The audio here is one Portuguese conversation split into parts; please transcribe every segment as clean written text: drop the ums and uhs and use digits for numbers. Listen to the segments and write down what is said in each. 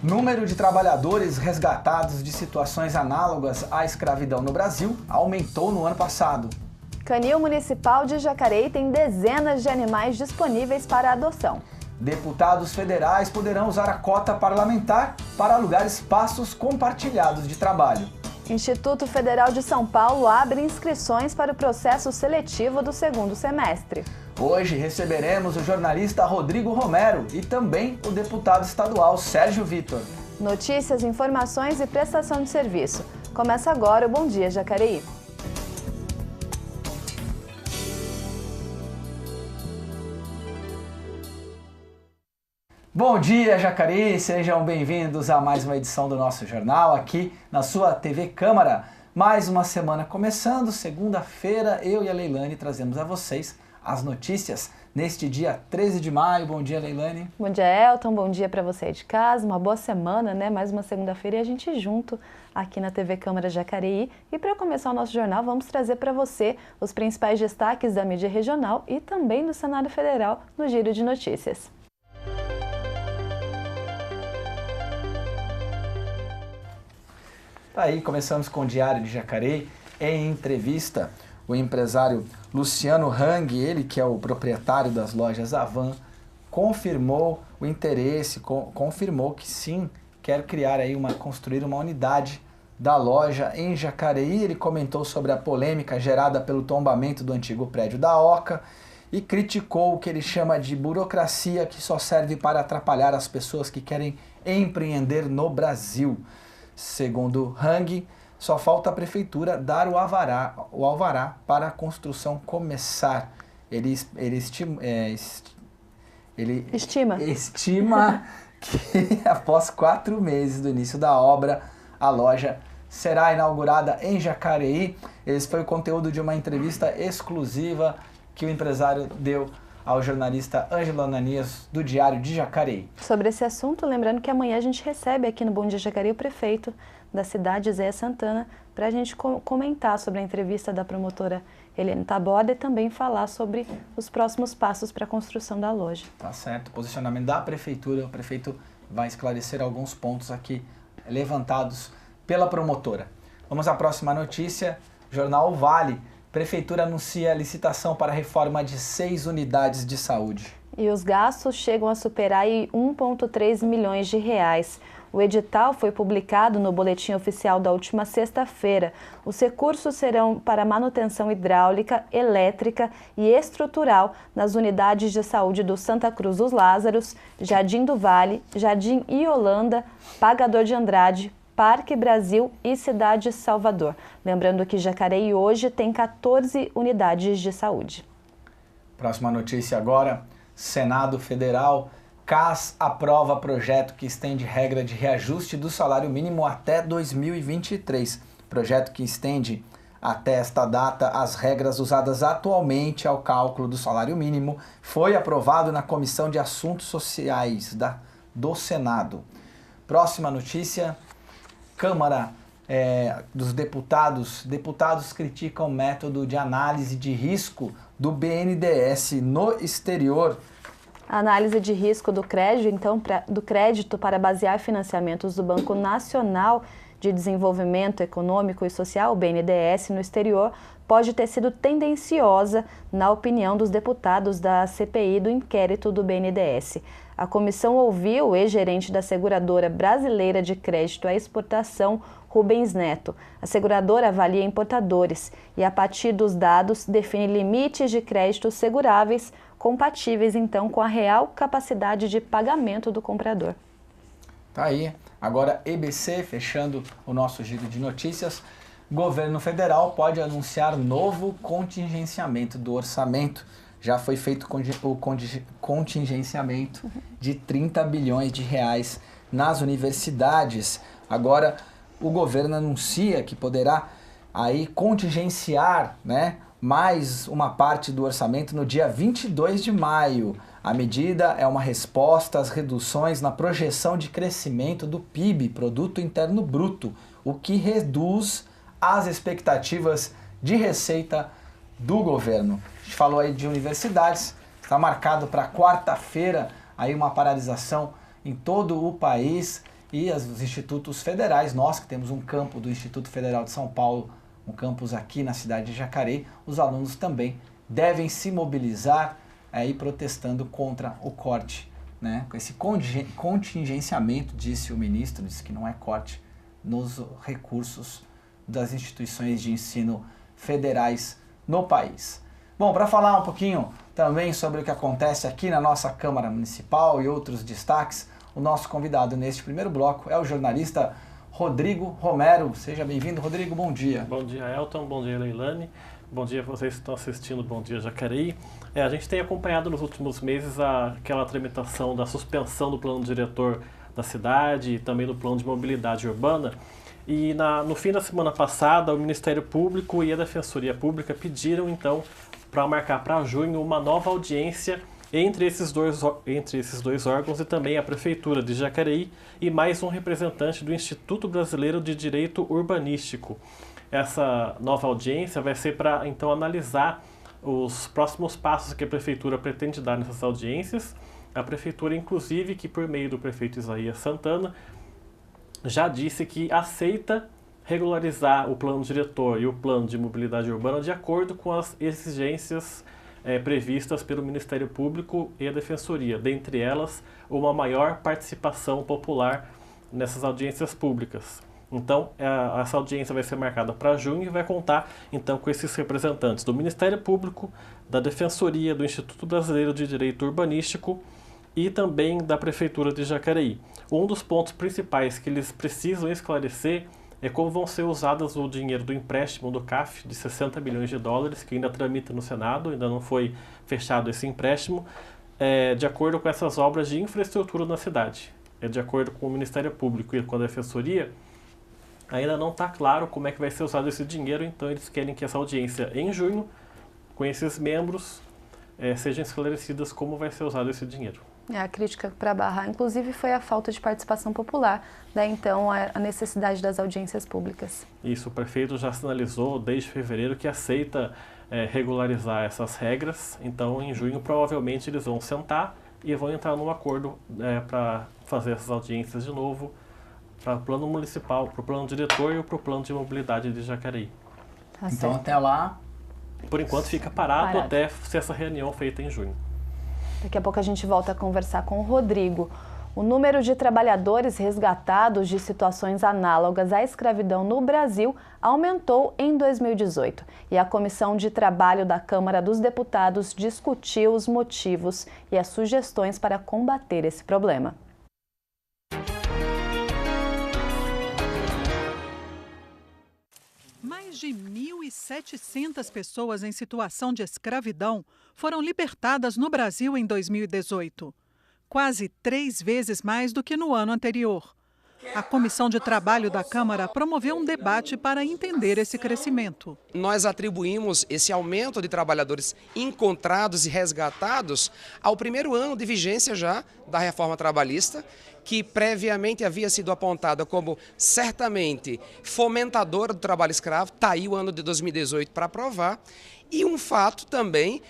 Número de trabalhadores resgatados de situações análogas à escravidão no Brasil aumentou no ano passado. Canil Municipal de Jacareí tem dezenas de animais disponíveis para adoção. Deputados federais poderão usar a cota parlamentar para alugar espaços compartilhados de trabalho. Instituto Federal de São Paulo abre inscrições para o processo seletivo do segundo semestre. Hoje receberemos o jornalista Rodrigo Romero e também o deputado estadual Sérgio Vitor. Notícias, informações e prestação de serviço. Começa agora o Bom Dia Jacareí. Bom dia, Jacareí! Sejam bem-vindos a mais uma edição do nosso jornal aqui na sua TV Câmara. Mais uma semana começando, segunda-feira, eu e a Leilane trazemos a vocês as notícias neste dia 13 de maio. Bom dia, Leilane. Bom dia, Elton. Bom dia para você aí de casa. Uma boa semana, né? Mais uma segunda-feira e a gente junto aqui na TV Câmara Jacareí. E para começar o nosso jornal, vamos trazer para você os principais destaques da mídia regional e também do Senado Federal no Giro de Notícias. Aí começamos com o Diário de Jacareí. Em entrevista, o empresário Luciano Hang, ele que é o proprietário das lojas Avan, confirmou o interesse, confirmou que sim, quer criar aí construir uma unidade da loja em Jacareí. Ele comentou sobre a polêmica gerada pelo tombamento do antigo prédio da Oca e criticou o que ele chama de burocracia que só serve para atrapalhar as pessoas que querem empreender no Brasil. Segundo Hang, só falta a prefeitura dar o alvará para a construção começar. Ele estima que após 4 meses do início da obra, a loja será inaugurada em Jacareí. Esse foi o conteúdo de uma entrevista exclusiva que o empresário deu ao jornalista Ângelo Ananias, do Diário de Jacareí. Sobre esse assunto, lembrando que amanhã a gente recebe aqui no Bom Dia Jacareí o prefeito da cidade, Zé Santana, para a gente comentar sobre a entrevista da promotora Helene Taboada e também falar sobre os próximos passos para a construção da loja. Tá certo, posicionamento da prefeitura, o prefeito vai esclarecer alguns pontos aqui levantados pela promotora. Vamos à próxima notícia, Jornal Vale. Prefeitura anuncia licitação para a reforma de 6 unidades de saúde. E os gastos chegam a superar 1,3 milhões de reais. O edital foi publicado no Boletim Oficial da última sexta-feira. Os recursos serão para manutenção hidráulica, elétrica e estrutural nas unidades de saúde do Santa Cruz dos Lázaros, Jardim do Vale, Jardim Iolanda, Pagador de Andrade, Parque Brasil e Cidade Salvador. Lembrando que Jacareí hoje tem 14 unidades de saúde. Próxima notícia agora, Senado Federal. CAS aprova projeto que estende regra de reajuste do salário mínimo até 2023. Projeto que estende até esta data as regras usadas atualmente ao cálculo do salário mínimo foi aprovado na Comissão de Assuntos Sociais do Senado. Próxima notícia, Câmara dos Deputados. Deputados criticam o método de análise de risco do BNDES no exterior. A análise de risco do crédito para basear financiamentos do Banco Nacional de Desenvolvimento Econômico e Social, o BNDES, no exterior, pode ter sido tendenciosa, na opinião dos deputados da CPI do inquérito do BNDES. A comissão ouviu o ex-gerente da Seguradora Brasileira de Crédito à Exportação, Rubens Neto. A seguradora avalia importadores e, a partir dos dados, define limites de créditos seguráveis, compatíveis, então, com a real capacidade de pagamento do comprador. Tá aí. Agora, EBC, fechando o nosso giro de notícias. Governo federal pode anunciar novo contingenciamento do orçamento. Já foi feito o contingenciamento de 30 bilhões de reais nas universidades. Agora, o governo anuncia que poderá aí contingenciar, né, mais uma parte do orçamento no dia 22 de maio. A medida é uma resposta às reduções na projeção de crescimento do PIB, Produto Interno Bruto, o que reduz as expectativas de receita do governo. A gente falou aí de universidades, está marcado para quarta-feira aí uma paralisação em todo o país e os institutos federais, nós que temos um campo do Instituto Federal de São Paulo, um campus aqui na cidade de Jacareí, os alunos também devem se mobilizar aí protestando contra o corte, né? Com esse contingenciamento, disse o ministro, disse que não é corte nos recursos das instituições de ensino federais no país. Bom, para falar um pouquinho também sobre o que acontece aqui na nossa Câmara Municipal e outros destaques, o nosso convidado neste primeiro bloco é o jornalista Rodrigo Romero. Seja bem-vindo, Rodrigo, bom dia. Bom dia, Elton, bom dia, Leilane, bom dia a vocês que estão assistindo, bom dia, Jacareí. A gente tem acompanhado nos últimos meses aquela tramitação da suspensão do plano diretor da cidade e também do plano de mobilidade urbana. E no fim da semana passada, o Ministério Público e a Defensoria Pública pediram, então, para marcar para junho uma nova audiência entre esses dois órgãos e também a Prefeitura de Jacareí e mais um representante do Instituto Brasileiro de Direito Urbanístico. Essa nova audiência vai ser para, então, analisar os próximos passos que a Prefeitura pretende dar nessas audiências. A Prefeitura, inclusive, que por meio do prefeito Isaías Santana, já disse que aceita regularizar o plano diretor e o plano de mobilidade urbana de acordo com as exigências previstas pelo Ministério Público e a Defensoria, dentre elas uma maior participação popular nessas audiências públicas. Então, essa audiência vai ser marcada para junho e vai contar, então, com esses representantes do Ministério Público, da Defensoria, do Instituto Brasileiro de Direito Urbanístico e também da Prefeitura de Jacareí. Um dos pontos principais que eles precisam esclarecer é como vão ser usadas o dinheiro do empréstimo do CAF de 60 milhões de dólares, que ainda tramita no Senado, ainda não foi fechado esse empréstimo, de acordo com essas obras de infraestrutura na cidade. De acordo com o Ministério Público e com a Defensoria, ainda não está claro como é que vai ser usado esse dinheiro, então eles querem que essa audiência em junho, com esses membros, sejam esclarecidas como vai ser usado esse dinheiro. A crítica para barrar, inclusive, foi a falta de participação popular, daí então a necessidade das audiências públicas. Isso, o prefeito já sinalizou desde fevereiro que aceita regularizar essas regras, então em junho provavelmente eles vão sentar e vão entrar num acordo para fazer essas audiências de novo para o plano municipal, para o plano diretor e para o plano de mobilidade de Jacareí. Tá então certo. até lá... Por enquanto fica parado até ser essa reunião feita em junho. Daqui a pouco a gente volta a conversar com o Rodrigo. O número de trabalhadores resgatados de situações análogas à escravidão no Brasil aumentou em 2018. E a Comissão de Trabalho da Câmara dos Deputados discutiu os motivos e as sugestões para combater esse problema. Mais de 1.700 pessoas em situação de escravidão foram libertadas no Brasil em 2018. Quase 3 vezes mais do que no ano anterior. A Comissão de Trabalho da Câmara promoveu um debate para entender esse crescimento. Nós atribuímos esse aumento de trabalhadores encontrados e resgatados ao primeiro ano de vigência já da reforma trabalhista, que previamente havia sido apontada como certamente fomentadora do trabalho escravo. Está aí o ano de 2018 para provar. E um fato também,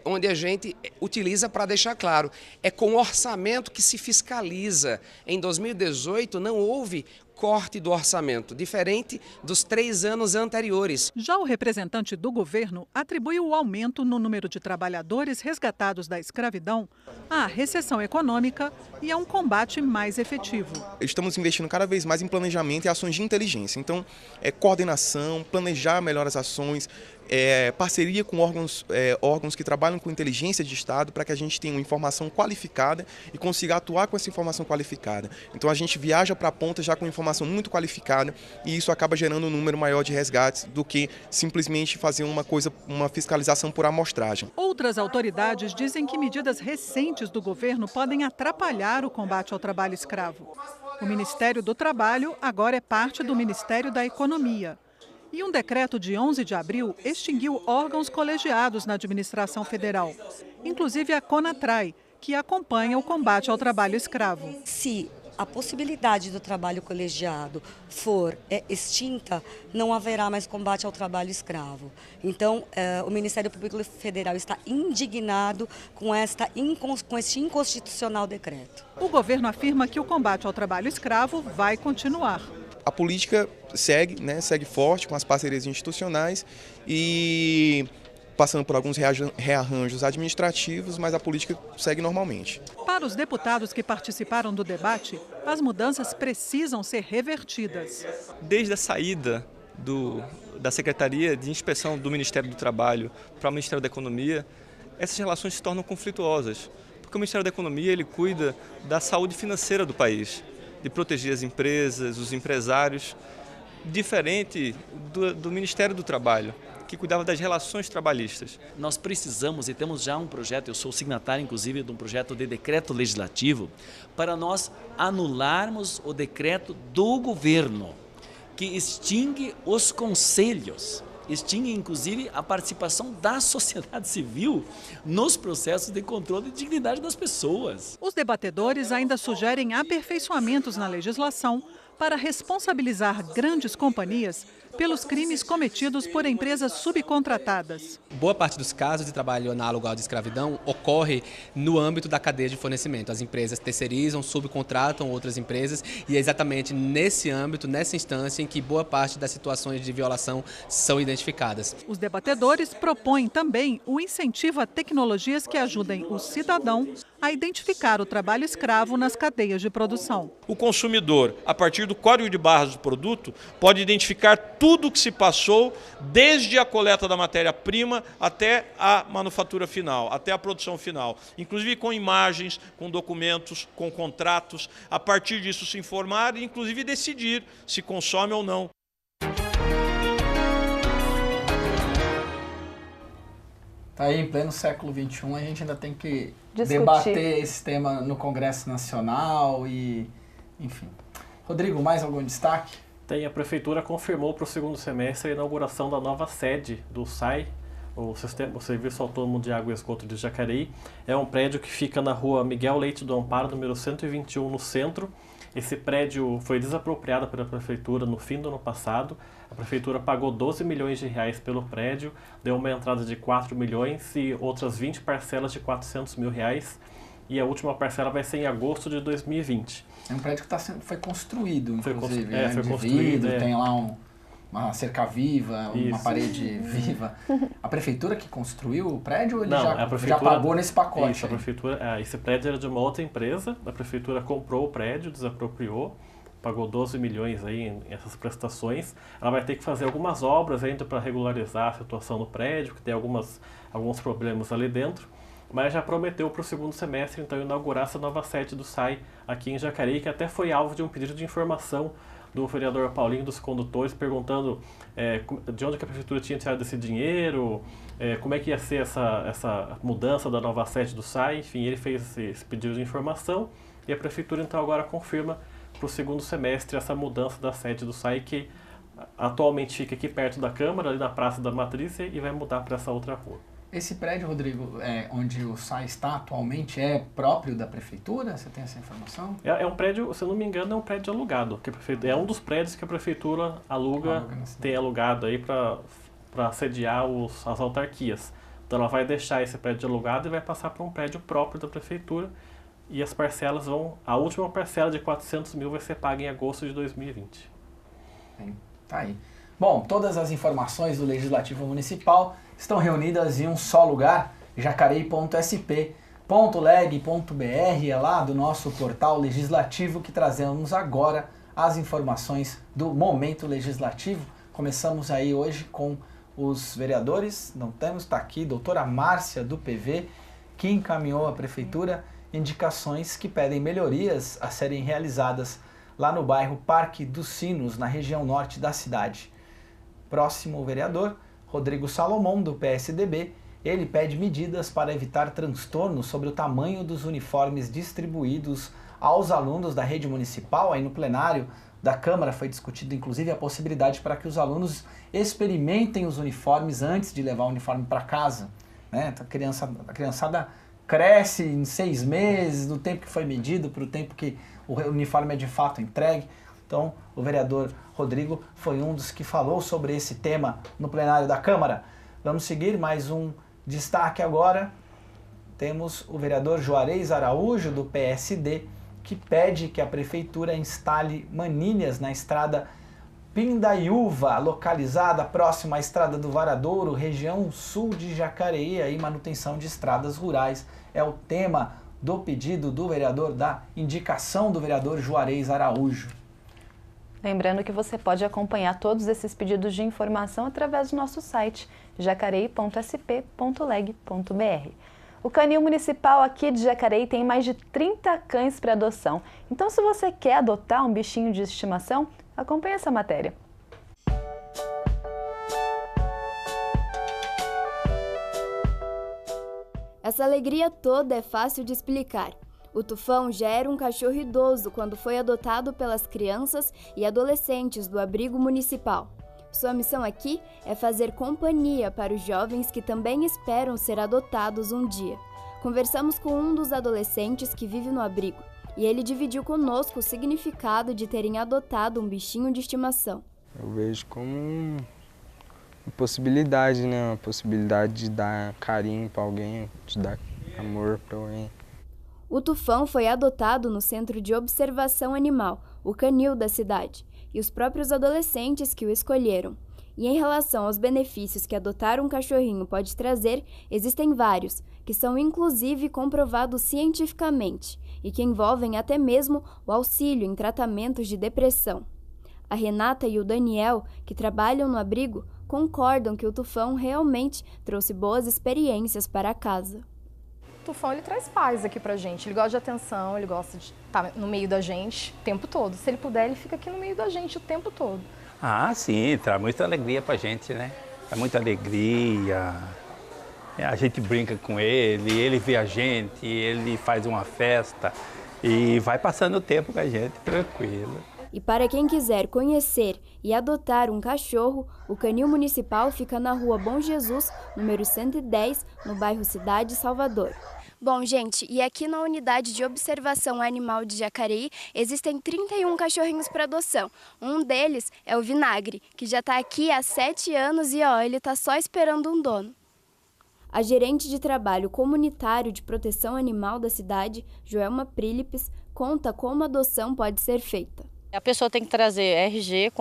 onde a gente utiliza para deixar claro, é com o orçamento que se fiscaliza. Em 2018 não houve corte do orçamento, diferente dos 3 anos anteriores. Já o representante do governo atribui o aumento no número de trabalhadores resgatados da escravidão à recessão econômica e a um combate mais efetivo. Estamos investindo cada vez mais em planejamento e ações de inteligência. Então, coordenação, planejar melhor as ações, parceria com órgãos que trabalham com inteligência de Estado para que a gente tenha uma informação qualificada e consiga atuar com essa informação qualificada. Então a gente viaja para a ponta já com informação muito qualificada e isso acaba gerando um número maior de resgates do que simplesmente fazer uma fiscalização por amostragem. Outras autoridades dizem que medidas recentes do governo podem atrapalhar o combate ao trabalho escravo. O Ministério do Trabalho agora é parte do Ministério da Economia. E um decreto de 11 de abril extinguiu órgãos colegiados na administração federal, inclusive a CONATRAI, que acompanha o combate ao trabalho escravo. Se a possibilidade do trabalho colegiado for extinta, não haverá mais combate ao trabalho escravo. Então, o Ministério Público Federal está indignado com este inconstitucional decreto. O governo afirma que o combate ao trabalho escravo vai continuar. A política segue, segue forte com as parcerias institucionais e passando por alguns rearranjos administrativos, mas a política segue normalmente. Para os deputados que participaram do debate, as mudanças precisam ser revertidas. Desde a saída da Secretaria de Inspeção do Ministério do Trabalho para o Ministério da Economia, essas relações se tornam conflituosas, porque o Ministério da Economia ele cuida da saúde financeira do país, de proteger as empresas, os empresários, diferente do Ministério do Trabalho, que cuidava das relações trabalhistas. Nós precisamos e temos já um projeto, eu sou signatário inclusive de um projeto de decreto legislativo, para nós anularmos o decreto do governo, que extingue os conselhos, extingue inclusive a participação da sociedade civil nos processos de controle de dignidade das pessoas. Os debatedores ainda sugerem aperfeiçoamentos na legislação para responsabilizar grandes companhias pelos crimes cometidos por empresas subcontratadas. Boa parte dos casos de trabalho análogo ao de escravidão ocorre no âmbito da cadeia de fornecimento. As empresas terceirizam, subcontratam outras empresas e é exatamente nesse âmbito, nessa instância, em que boa parte das situações de violação são identificadas. Os debatedores propõem também o incentivo a tecnologias que ajudem o cidadão a identificar o trabalho escravo nas cadeias de produção. O consumidor, a partir do código de barras do produto, pode identificar tudo o que se passou, desde a coleta da matéria-prima até a manufatura final, até a produção final. Inclusive com imagens, com documentos, com contratos. A partir disso se informar e inclusive decidir se consome ou não. Tá aí, em pleno século XXI, a gente ainda tem que discutir, debater esse tema no Congresso Nacional e, enfim. Rodrigo, mais algum destaque? A Prefeitura confirmou para o segundo semestre a inauguração da nova sede do SAI, o Serviço Autônomo de Água e Esgoto de Jacareí. É um prédio que fica na rua Miguel Leite do Amparo, número 121, no centro. Esse prédio foi desapropriado pela Prefeitura no fim do ano passado. A Prefeitura pagou 12 milhões de reais pelo prédio, deu uma entrada de 4 milhões e outras 20 parcelas de 400 mil reais. E a última parcela vai ser em agosto de 2020. É um prédio que foi construído, inclusive, foi construído, vidro, tem lá uma cerca viva, uma parede viva. A Prefeitura que construiu o prédio ou ele já pagou nesse pacote? Isso, a Prefeitura, esse prédio era de uma outra empresa, a Prefeitura comprou o prédio, desapropriou, pagou 12 milhões aí em essas prestações. Ela vai ter que fazer algumas obras ainda para regularizar a situação do prédio, que tem alguns problemas ali dentro. Mas já prometeu para o segundo semestre, então, inaugurar essa nova sede do SAI aqui em Jacareí, que até foi alvo de um pedido de informação do vereador Paulinho dos Condutores, perguntando de onde que a Prefeitura tinha tirado esse dinheiro, como é que ia ser essa mudança da nova sede do SAI. Enfim, ele fez esse pedido de informação e a Prefeitura, então, agora confirma para o segundo semestre essa mudança da sede do SAI, que atualmente fica aqui perto da Câmara, ali na Praça da Matriz, e vai mudar para essa outra rua. Esse prédio, Rodrigo, onde o SAI está atualmente, é próprio da Prefeitura? Você tem essa informação? É um prédio, se eu não me engano, é um prédio alugado. É um dos prédios que a Prefeitura tem alugado aí para sediar as autarquias. Então ela vai deixar esse prédio alugado e vai passar para um prédio próprio da Prefeitura. E as parcelas a última parcela de 400 mil vai ser paga em agosto de 2020. Tá aí. Bom, todas as informações do Legislativo Municipal estão reunidas em um só lugar, jacareí.sp.leg.br, é lá do nosso portal legislativo que trazemos agora as informações do momento legislativo. Começamos aí hoje com os vereadores, está aqui, doutora Márcia do PV, que encaminhou à Prefeitura indicações que pedem melhorias a serem realizadas lá no bairro Parque dos Sinos, na região norte da cidade. Próximo vereador, Rodrigo Salomão, do PSDB, ele pede medidas para evitar transtornos sobre o tamanho dos uniformes distribuídos aos alunos da rede municipal. Aí no plenário da Câmara foi discutido inclusive a possibilidade para que os alunos experimentem os uniformes antes de levar o uniforme para casa. A criançada cresce em 6 meses, no tempo que foi medido, para o tempo que o uniforme é de fato entregue. Então, o vereador Rodrigo foi um dos que falou sobre esse tema no plenário da Câmara. Vamos seguir mais um destaque agora. Temos o vereador Juarez Araújo, do PSD, que pede que a prefeitura instale manilhas na estrada Pindaiúva, localizada próxima à Estrada do Varadouro, região sul de Jacareí, aí manutenção de estradas rurais. É o tema do pedido do vereador, da indicação do vereador Juarez Araújo. Lembrando que você pode acompanhar todos esses pedidos de informação através do nosso site jacareí.sp.leg.br. O Canil Municipal aqui de Jacareí tem mais de 30 cães para adoção. Então, se você quer adotar um bichinho de estimação, acompanhe essa matéria. Essa alegria toda é fácil de explicar. O Tufão já era um cachorro idoso quando foi adotado pelas crianças e adolescentes do abrigo municipal. Sua missão aqui é fazer companhia para os jovens que também esperam ser adotados um dia. Conversamos com um dos adolescentes que vive no abrigo e ele dividiu conosco o significado de terem adotado um bichinho de estimação. Eu vejo como uma possibilidade, né? Uma possibilidade de dar carinho para alguém, de dar amor para alguém. O Tufão foi adotado no Centro de Observação Animal, o Canil da cidade, e os próprios adolescentes que o escolheram. E em relação aos benefícios que adotar um cachorrinho pode trazer, existem vários, que são inclusive comprovados cientificamente e que envolvem até mesmo o auxílio em tratamentos de depressão. A Renata e o Daniel, que trabalham no abrigo, concordam que o Tufão realmente trouxe boas experiências para casa. O Tufão, ele traz paz aqui pra gente, ele gosta de atenção, ele gosta de estar no meio da gente o tempo todo. Se ele puder, ele fica aqui no meio da gente o tempo todo. Ah, sim, traz muita alegria pra gente, né? Traz muita alegria, a gente brinca com ele vê a gente, ele faz uma festa e vai passando o tempo com a gente, tranquilo. E para quem quiser conhecer e adotar um cachorro, o Canil Municipal fica na Rua Bom Jesus, número 110, no bairro Cidade, Salvador. Bom, gente, e aqui na Unidade de Observação Animal de Jacareí existem 31 cachorrinhos para adoção. Um deles é o Vinagre, que já está aqui há 7 anos e ele está só esperando um dono. A gerente de trabalho comunitário de proteção animal da cidade, Joelma Prílipes, conta como a adoção pode ser feita. A pessoa tem que trazer RG,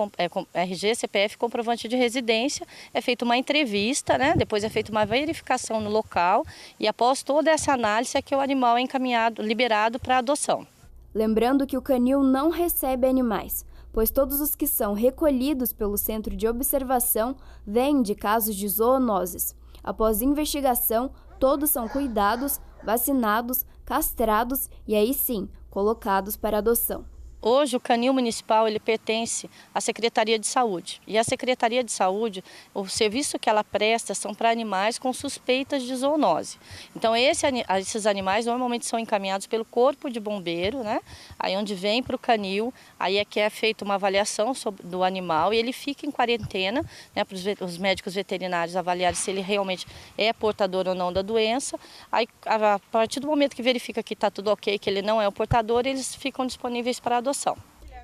CPF, comprovante de residência, é feita uma entrevista, né? Depois é feita uma verificação no local e após toda essa análise é que o animal é encaminhado, liberado para adoção. Lembrando que o Canil não recebe animais, pois todos os que são recolhidos pelo Centro de Observação vêm de casos de zoonoses. Após investigação, todos são cuidados, vacinados, castrados e aí sim, colocados para adoção. Hoje o Canil Municipal ele pertence à Secretaria de Saúde e a Secretaria de Saúde, o serviço que ela presta são para animais com suspeitas de zoonose. Então esses animais normalmente são encaminhados pelo Corpo de Bombeiro, né? Aí onde vem para o Canil, aí é que é feita uma avaliação do animal e ele fica em quarentena, né? Para os médicos veterinários avaliarem se ele realmente é portador ou não da doença. Aí a partir do momento que verifica que está tudo ok, que ele não é o portador, eles ficam disponíveis para adoção.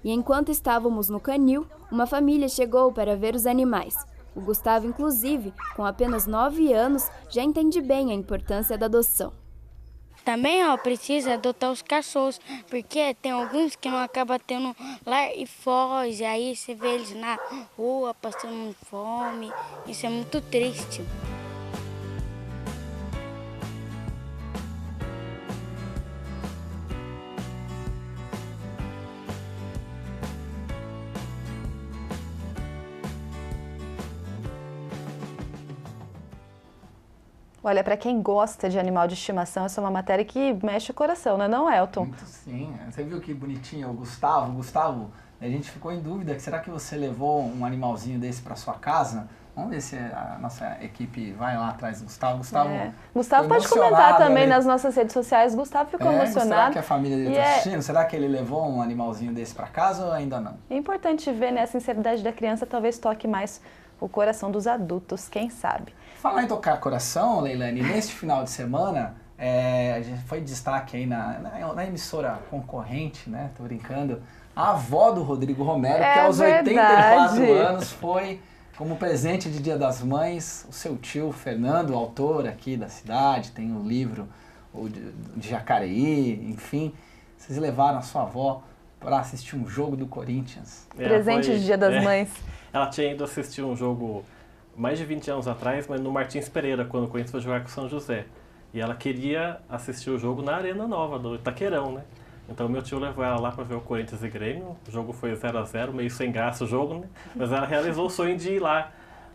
E enquanto estávamos no Canil, uma família chegou para ver os animais. O Gustavo, inclusive, com apenas 9 anos, já entende bem a importância da adoção. Também precisa adotar os cachorros, porque tem alguns que não acabam tendo lar e foge, aí você vê eles na rua passando fome, isso é muito triste. Olha, para quem gosta de animal de estimação, essa é uma matéria que mexe o coração, não é não, Elton? Muito sim. Você viu que bonitinho o Gustavo? Gustavo, a gente ficou em dúvida, será que você levou um animalzinho desse para sua casa? Vamos ver se a nossa equipe vai lá atrás do Gustavo. Gustavo pode comentar também nas nossas redes sociais. Gustavo ficou emocionado. Será que a família dele está assistindo? Será que ele levou um animalzinho desse para casa ou ainda não? É importante ver, né? A sinceridade da criança talvez toque mais o coração dos adultos, quem sabe. Falar em tocar coração, Leilane, neste final de semana a gente foi destaque aí na emissora concorrente, né? Tô brincando. A avó do Rodrigo Romero, que aos 84 anos foi, como presente de Dia das Mães, o seu tio Fernando, autor aqui da cidade, tem um livro de Jacareí, enfim. Vocês levaram a sua avó para assistir um jogo do Corinthians. Presente de Dia das Mães. Ela tinha ido assistir um jogo mais de 20 anos atrás, mas no Martins Pereira, quando o Corinthians foi jogar com o São José. E ela queria assistir o jogo na Arena Nova, do Itaquerão, né? Então meu tio levou ela lá para ver o Corinthians e Grêmio. O jogo foi 0-0, meio sem graça o jogo, né? Mas ela realizou o sonho de ir lá.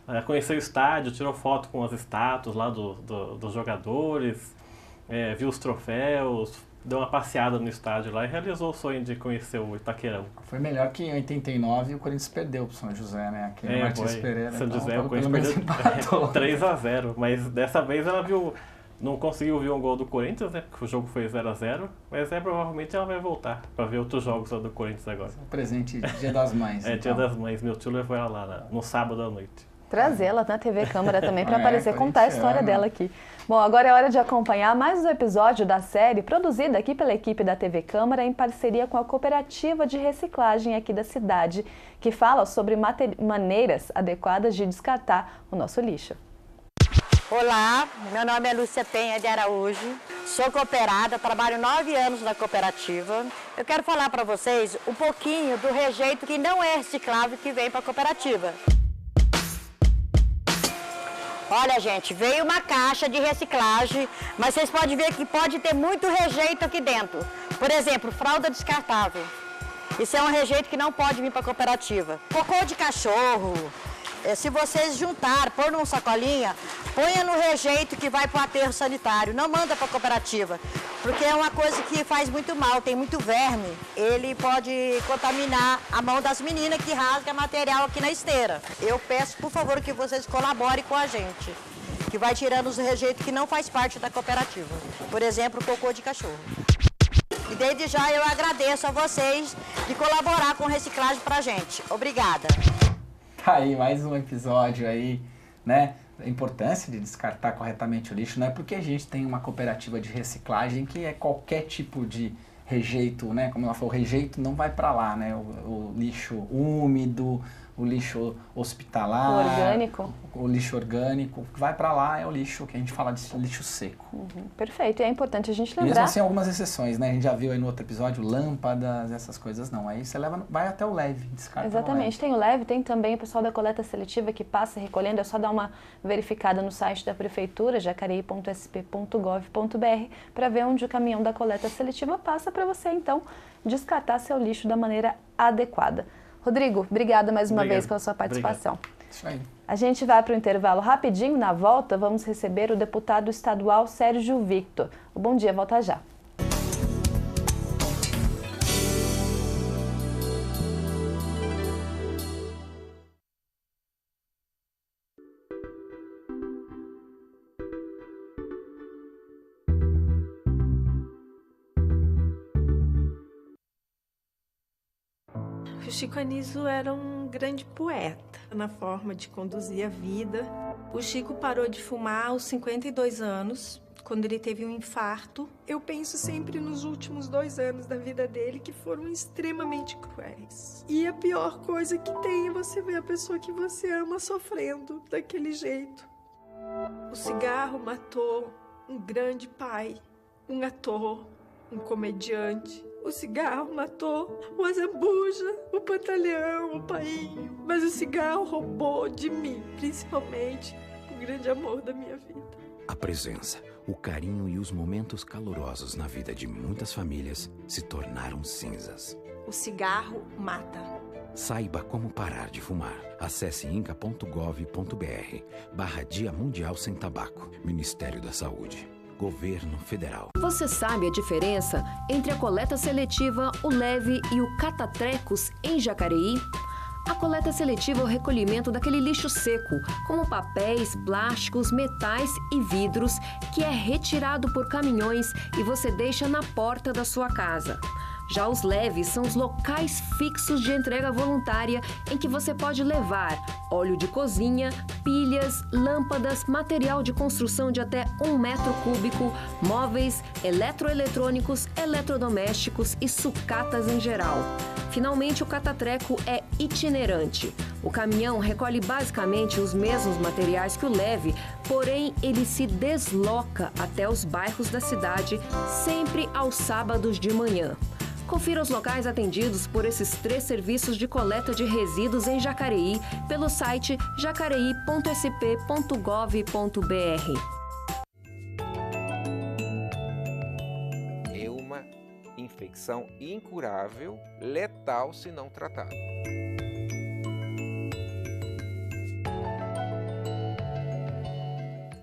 Ela conheceu o estádio, tirou foto com as estátuas lá dos jogadores, viu os troféus, deu uma passeada no estádio lá e realizou o sonho de conhecer o Itaquerão. Foi melhor que em 89 o Corinthians perdeu pro São José, né? Aqui no Martins Pereira. São José, o Corinthians perdeu 3-0, mas dessa vez ela não conseguiu ver um gol do Corinthians, né? Porque o jogo foi 0-0, mas provavelmente ela vai voltar para ver outros jogos do Corinthians agora. Presente Dia das Mães. Dia das Mães. Meu tio levou ela lá no sábado à noite. Trazer ela na TV Câmara também para aparecer, contar a história dela aqui. Bom, agora é hora de acompanhar mais um episódio da série produzida aqui pela equipe da TV Câmara em parceria com a Cooperativa de Reciclagem aqui da cidade, que fala sobre maneiras adequadas de descartar o nosso lixo. Olá, meu nome é Lúcia Penha de Araújo, sou cooperada, trabalho 9 anos na cooperativa. Eu quero falar para vocês um pouquinho do rejeito que não é reciclável que vem para a cooperativa. Olha, gente, veio uma caixa de reciclagem, mas vocês podem ver que pode ter muito rejeito aqui dentro. Por exemplo, fralda descartável. Isso é um rejeito que não pode vir para a cooperativa. Cocô de cachorro. Se vocês juntar, pôr numa sacolinha, ponha no rejeito que vai para o aterro sanitário. Não manda para a cooperativa, porque é uma coisa que faz muito mal, tem muito verme. Ele pode contaminar a mão das meninas que rasgam material aqui na esteira. Eu peço, por favor, que vocês colaborem com a gente, que vai tirando os rejeitos que não faz parte da cooperativa. Por exemplo, cocô de cachorro. E desde já eu agradeço a vocês de colaborar com reciclagem para a gente. Obrigada. Tá aí mais um episódio aí, né? A importância de descartar corretamente o lixo, não é porque a gente tem uma cooperativa de reciclagem que é qualquer tipo de rejeito, né? Como ela falou, o rejeito não vai para lá, né? O lixo úmido, o lixo hospitalar, o lixo orgânico, o que vai para lá é o lixo que a gente fala de lixo seco. Perfeito, e é importante a gente lembrar. Mesmo assim, algumas exceções, né? A gente já viu aí no outro episódio, lâmpadas, essas coisas não. Aí você vai até o leve, descarta. Exatamente, tem o leve, tem também o pessoal da coleta seletiva que passa recolhendo, é só dar uma verificada no site da prefeitura, jacareí.sp.gov.br, para ver onde o caminhão da coleta seletiva passa para você, então, descartar seu lixo da maneira adequada. Rodrigo, obrigada mais uma vez pela sua participação. Isso aí. A gente vai para o intervalo rapidinho. Na volta, vamos receber o deputado estadual Sérgio Victor. O Bom Dia volta já. O Chico Anísio era um grande poeta na forma de conduzir a vida. O Chico parou de fumar aos 52 anos, quando ele teve um infarto. Eu penso sempre nos últimos 2 anos da vida dele, que foram extremamente cruéis. E a pior coisa que tem é você ver a pessoa que você ama sofrendo daquele jeito. O cigarro matou um grande pai, um ator, um comediante. O cigarro matou o Azambuja, o Pantalhão, o Painho. Mas o cigarro roubou de mim, principalmente, o grande amor da minha vida. A presença, o carinho e os momentos calorosos na vida de muitas famílias se tornaram cinzas. O cigarro mata. Saiba como parar de fumar. Acesse inca.gov.br/Dia Mundial Sem Tabaco. Ministério da Saúde. Governo Federal. Você sabe a diferença entre a coleta seletiva, o leve e o catatrecos em Jacareí? A coleta seletiva é o recolhimento daquele lixo seco, como papéis, plásticos, metais e vidros, que é retirado por caminhões e você deixa na porta da sua casa. Já os leves são os locais fixos de entrega voluntária em que você pode levar óleo de cozinha, pilhas, lâmpadas, material de construção de até 1 metro cúbico, móveis, eletroeletrônicos, eletrodomésticos e sucatas em geral. Finalmente, o catatreco é itinerante. O caminhão recolhe basicamente os mesmos materiais que o leve, porém ele se desloca até os bairros da cidade, sempre aos sábados de manhã. Confira os locais atendidos por esses 3 serviços de coleta de resíduos em Jacareí pelo site jacareí.sp.gov.br. É uma infecção incurável, letal se não tratada.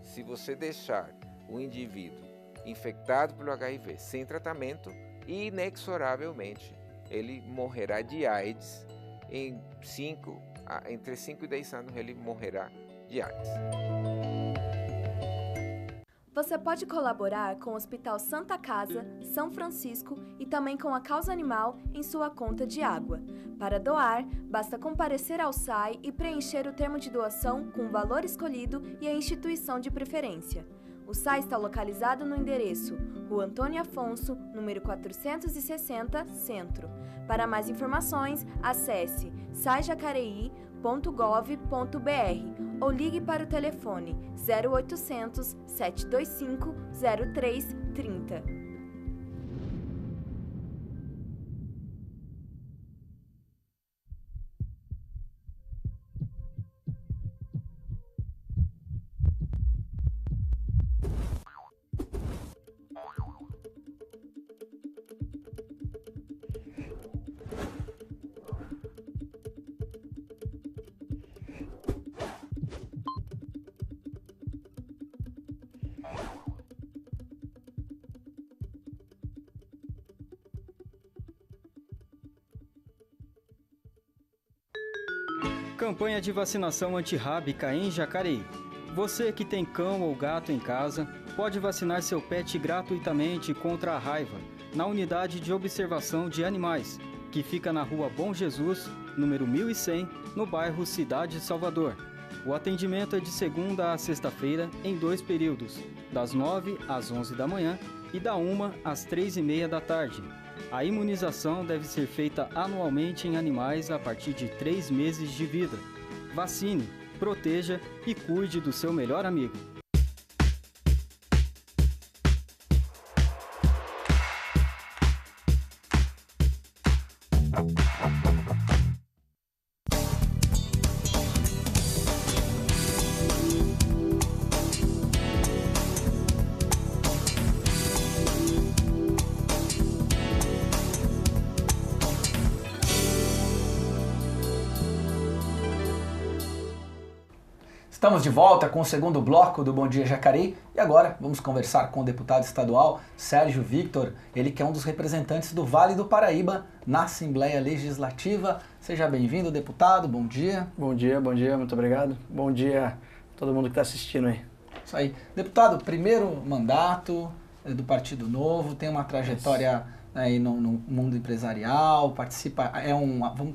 Se você deixar o indivíduo infectado pelo HIV sem tratamento, inexoravelmente ele morrerá de AIDS. Entre 5 e 10 anos ele morrerá de AIDS. Você pode colaborar com o Hospital Santa Casa, São Francisco e também com a Causa Animal em sua conta de água. Para doar, basta comparecer ao SAI e preencher o termo de doação com o valor escolhido e a instituição de preferência. O SAI está localizado no endereço Rua Antônio Afonso, número 460, Centro. Para mais informações, acesse saijacareí.gov.br ou ligue para o telefone 0800 725 0330. Campanha de vacinação antirrábica em Jacareí. Você que tem cão ou gato em casa, pode vacinar seu pet gratuitamente contra a raiva na unidade de observação de animais, que fica na Rua Bom Jesus, número 1100, no bairro Cidade Salvador. O atendimento é de segunda a sexta-feira em 2 períodos, das 9 às 11 da manhã e da 1 às 3h30 da tarde. A imunização deve ser feita anualmente em animais a partir de 3 meses de vida. Vacine, proteja e cuide do seu melhor amigo. Estamos de volta com o segundo bloco do Bom Dia Jacareí e agora vamos conversar com o deputado estadual Sérgio Victor, ele que é um dos representantes do Vale do Paraíba na Assembleia Legislativa. Seja bem-vindo, deputado, bom dia. Bom dia, muito obrigado. Bom dia a todo mundo que está assistindo aí. Isso aí. Deputado, primeiro mandato do Partido Novo, tem uma trajetória aí no mundo empresarial, participa,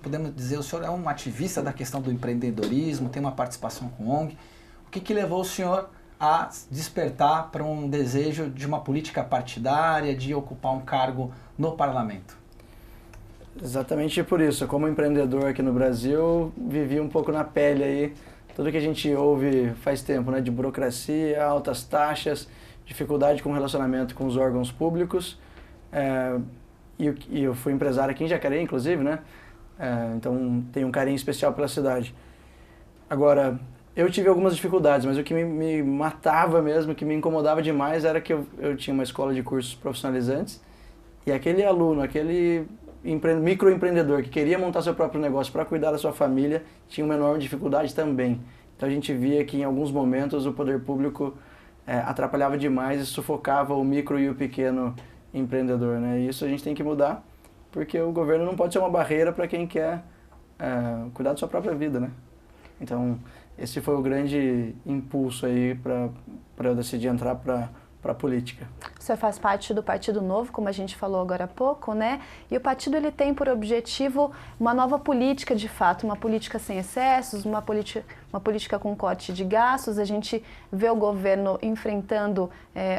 podemos dizer, o senhor é um ativista da questão do empreendedorismo, tem uma participação com ONG. O que levou o senhor a despertar para um desejo de uma política partidária, de ocupar um cargo no parlamento? Exatamente por isso. Como empreendedor aqui no Brasil, vivi um pouco na pele aí tudo que a gente ouve faz tempo, né? De burocracia, altas taxas, dificuldade com relacionamento com os órgãos públicos. E eu fui empresário aqui em Jacareí, inclusive, né? Então tenho um carinho especial pela cidade. Agora, eu tive algumas dificuldades, mas o que me matava mesmo, o que me incomodava demais era que eu tinha uma escola de cursos profissionalizantes e aquele aluno, aquele microempreendedor que queria montar seu próprio negócio para cuidar da sua família, tinha uma enorme dificuldade também. Então a gente via que em alguns momentos o poder público atrapalhava demais e sufocava o micro e o pequeno empreendedor, né? E isso a gente tem que mudar, porque o governo não pode ser uma barreira para quem quer cuidar da sua própria vida, né? Então, esse foi o grande impulso aí para eu decidir entrar para a política. senhor faz parte do Partido Novo, como a gente falou agora há pouco, né? E o partido ele tem por objetivo uma nova política, de fato, uma política sem excessos, uma política com corte de gastos. A gente vê o governo enfrentando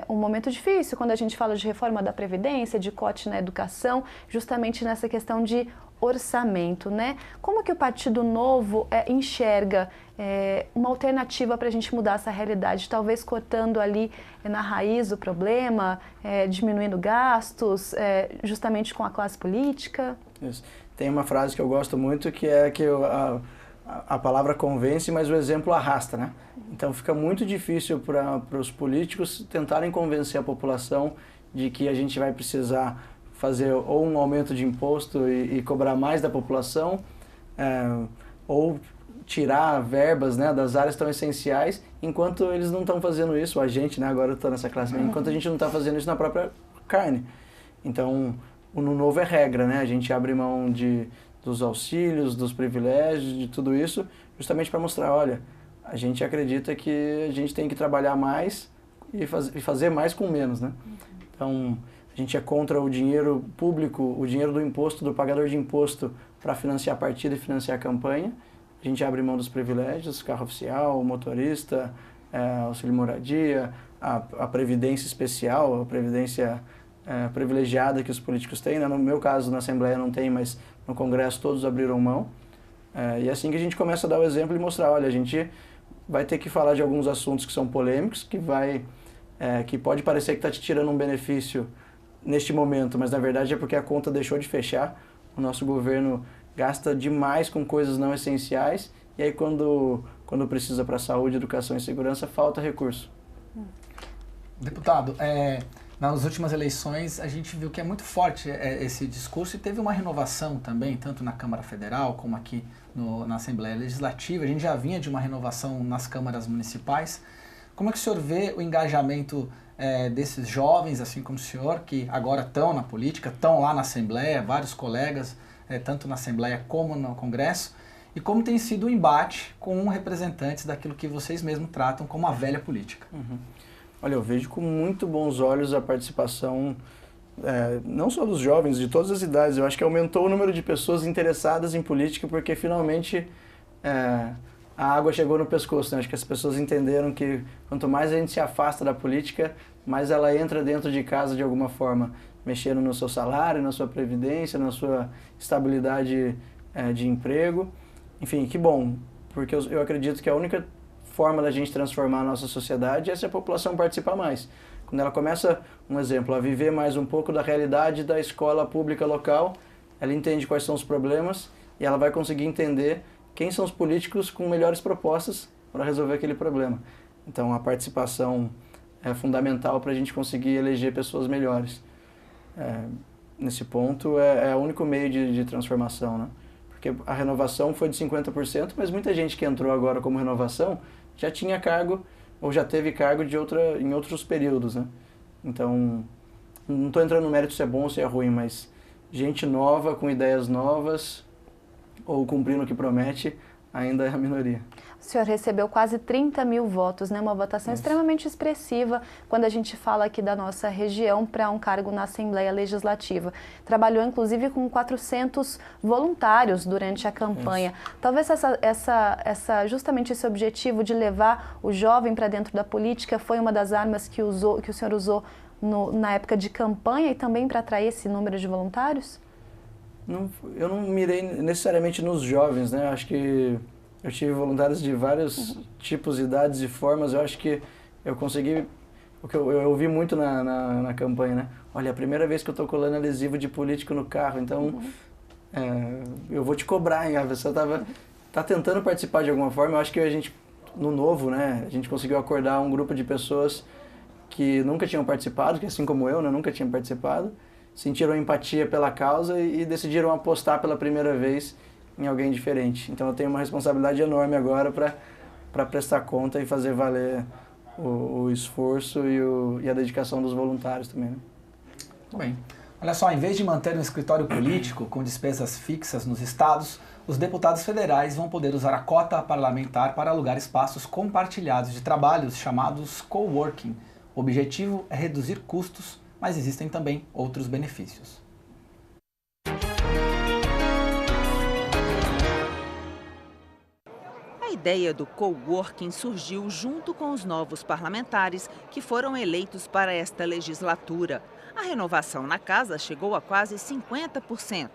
um momento difícil quando a gente fala de reforma da Previdência, de corte na educação, justamente nessa questão de orçamento, né? Como que o Partido Novo enxerga uma alternativa para a gente mudar essa realidade, talvez cortando ali na raiz o problema, diminuindo gastos, justamente com a classe política? Isso. Tem uma frase que eu gosto muito que é que a palavra convence, mas o exemplo arrasta, né? Então fica muito difícil para os políticos tentarem convencer a população de que a gente vai precisar fazer ou um aumento de imposto e cobrar mais da população, ou tirar verbas, né, das áreas tão essenciais, enquanto eles não estão fazendo isso, a gente, né, agora eu estou nessa classe, enquanto a gente não está fazendo isso na própria carne. Então, o No Novo é regra, né, a gente abre mão dos auxílios, dos privilégios, de tudo isso, justamente para mostrar, olha, a gente acredita que a gente tem que trabalhar mais e fazer mais com menos, né. Então, a gente é contra o dinheiro público, o dinheiro do imposto, do pagador de imposto para financiar partido e financiar campanha. A gente abre mão dos privilégios, carro oficial, motorista, auxílio moradia, a previdência especial, a previdência privilegiada que os políticos têm. Né? No meu caso, na Assembleia não tem, mas no Congresso todos abriram mão. E é assim que a gente começa a dar o exemplo e mostrar, olha, a gente vai ter que falar de alguns assuntos que são polêmicos, que pode parecer que está te tirando um benefício neste momento, mas na verdade é porque a conta deixou de fechar. O nosso governo gasta demais com coisas não essenciais e aí quando precisa para saúde, educação e segurança, falta recurso. Deputado, nas últimas eleições a gente viu que é muito forte esse discurso e teve uma renovação também, tanto na Câmara Federal como aqui na Assembleia Legislativa. A gente já vinha de uma renovação nas câmaras municipais. Como é que o senhor vê o engajamento desses jovens, assim como o senhor, que agora estão na política, estão lá na Assembleia, vários colegas, tanto na Assembleia como no Congresso, e como tem sido o embate com representantes daquilo que vocês mesmos tratam como a velha política? Uhum. Olha, eu vejo com muito bons olhos a participação, não só dos jovens, de todas as idades. Eu acho que aumentou o número de pessoas interessadas em política porque finalmente a água chegou no pescoço, né? Acho que as pessoas entenderam que quanto mais a gente se afasta da política, mais ela entra dentro de casa de alguma forma, mexendo no seu salário, na sua previdência, na sua estabilidade de emprego. Enfim, que bom, porque eu acredito que a única forma da gente transformar a nossa sociedade é se a população participar mais. Quando ela começa, um exemplo, a viver mais um pouco da realidade da escola pública local, ela entende quais são os problemas e ela vai conseguir entender quem são os políticos com melhores propostas para resolver aquele problema. Então, a participação é fundamental para a gente conseguir eleger pessoas melhores. Nesse ponto, é o único meio de transformação, né? Porque a renovação foi de 50%, mas muita gente que entrou agora como renovação já tinha cargo ou já teve cargo em outros períodos, né? Então, não estou entrando no mérito se é bom ou se é ruim, mas gente nova, com ideias novas, ou cumprindo o que promete, ainda é a minoria. O senhor recebeu quase 30 mil votos, né? Uma votação extremamente expressiva quando a gente fala aqui da nossa região para um cargo na Assembleia Legislativa. Trabalhou, inclusive, com 400 voluntários durante a campanha. Talvez justamente esse objetivo de levar o jovem para dentro da política foi uma das armas que o senhor usou na época de campanha e também para atrair esse número de voluntários? Eu não mirei necessariamente nos jovens, né? Acho que eu tive voluntários de vários tipos, idades e formas. Eu acho que eu consegui... O que eu ouvi muito na campanha, né? Olha, é a primeira vez que eu estou colando adesivo de político no carro, então eu vou te cobrar, hein? A pessoa tá tentando participar de alguma forma. Eu acho que a gente, no Novo, né? A gente conseguiu acordar um grupo de pessoas que nunca tinham participado, que assim como eu, né? Nunca tinham participado. Sentiram empatia pela causa e decidiram apostar pela primeira vez em alguém diferente. Então eu tenho uma responsabilidade enorme agora para prestar conta e fazer valer o esforço e a dedicação dos voluntários também. Né? Muito bem. Olha só, em vez de manter um escritório político com despesas fixas nos estados, os deputados federais vão poder usar a cota parlamentar para alugar espaços compartilhados de trabalhos chamados coworking, O objetivo é reduzir custos, mas existem também outros benefícios. A ideia do coworking surgiu junto com os novos parlamentares que foram eleitos para esta legislatura. A renovação na casa chegou a quase 50%.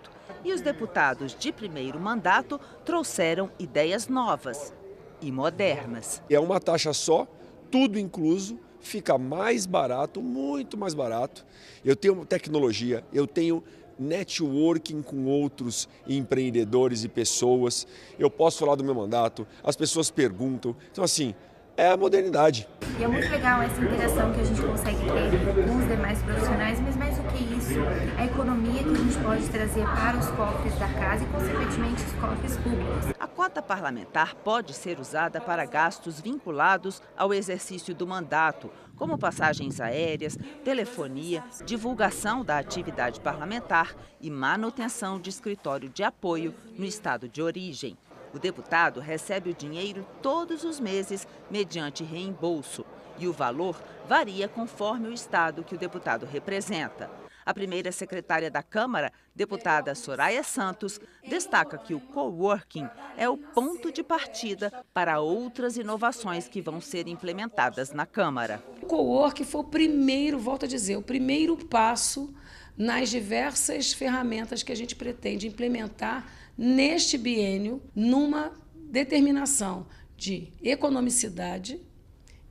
E os deputados de primeiro mandato trouxeram ideias novas e modernas. É uma taxa só, tudo incluso, fica mais barato, muito mais barato. Eu tenho tecnologia, eu tenho networking com outros empreendedores e pessoas. Eu posso falar do meu mandato, as pessoas perguntam. Então, assim, é a modernidade. E é muito legal essa interação que a gente consegue ter com os demais profissionais, mas mais do que isso, a economia que a gente pode trazer para os cofres da casa e, consequentemente, os cofres públicos. A cota parlamentar pode ser usada para gastos vinculados ao exercício do mandato, como passagens aéreas, telefonia, divulgação da atividade parlamentar e manutenção de escritório de apoio no estado de origem. O deputado recebe o dinheiro todos os meses mediante reembolso e o valor varia conforme o estado que o deputado representa. A primeira secretária da Câmara, deputada Soraya Santos, destaca que o coworking é o ponto de partida para outras inovações que vão ser implementadas na Câmara. O coworking foi o primeiro, volto a dizer, o primeiro passo nas diversas ferramentas que a gente pretende implementar neste biênio, numa determinação de economicidade,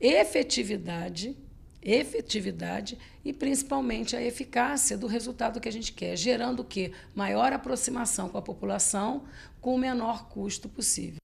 efetividade e principalmente a eficácia do resultado que a gente quer, gerando o quê? Maior aproximação com a população com o menor custo possível.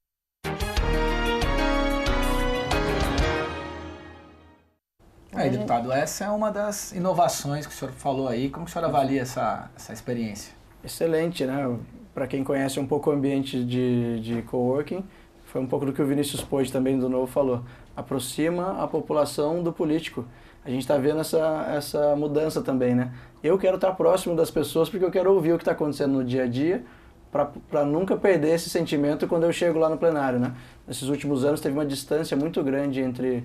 Aí, deputado, essa é uma das inovações que o senhor falou aí. Como que o senhor avalia essa experiência? Excelente, né? Para quem conhece um pouco o ambiente de coworking, foi um pouco do que o Vinícius Pode também do Novo falou. Aproxima a população do político. A gente está vendo essa mudança também, né? Eu quero estar próximo das pessoas porque eu quero ouvir o que está acontecendo no dia a dia para nunca perder esse sentimento quando eu chego lá no plenário, né? Nesses últimos anos teve uma distância muito grande entre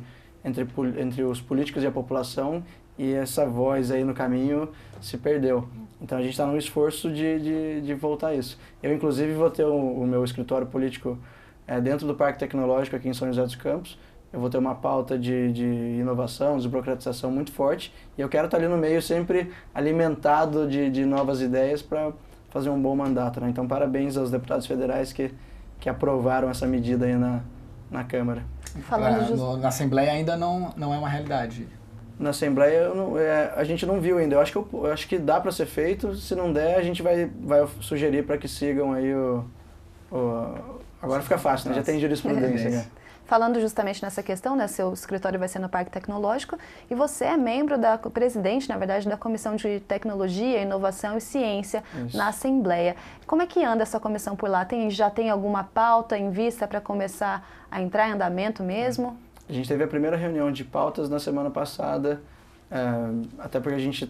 os políticos e a população e essa voz aí no caminho se perdeu. Então a gente está num esforço de voltar a isso. Eu, inclusive, vou ter o meu escritório político dentro do Parque Tecnológico aqui em São José dos Campos. Eu vou ter uma pauta de inovação, desburocratização muito forte e eu quero estar ali no meio sempre alimentado de novas ideias para fazer um bom mandato, né? Então parabéns aos deputados federais que aprovaram essa medida aí na Câmara. Na Assembleia ainda não é uma realidade. Na Assembleia a gente não viu ainda. Eu acho que dá para ser feito. Se não der, a gente vai sugerir para que sigam aí Agora fica fácil, né? Já tem jurisprudência. Né? Falando justamente nessa questão, né, seu escritório vai ser no Parque Tecnológico e você é membro presidente, na verdade, da Comissão de Tecnologia, Inovação e Ciência na Assembleia. Como é que anda essa comissão por lá? Já tem alguma pauta em vista para começar a entrar em andamento mesmo? A gente teve a primeira reunião de pautas na semana passada, até porque a gente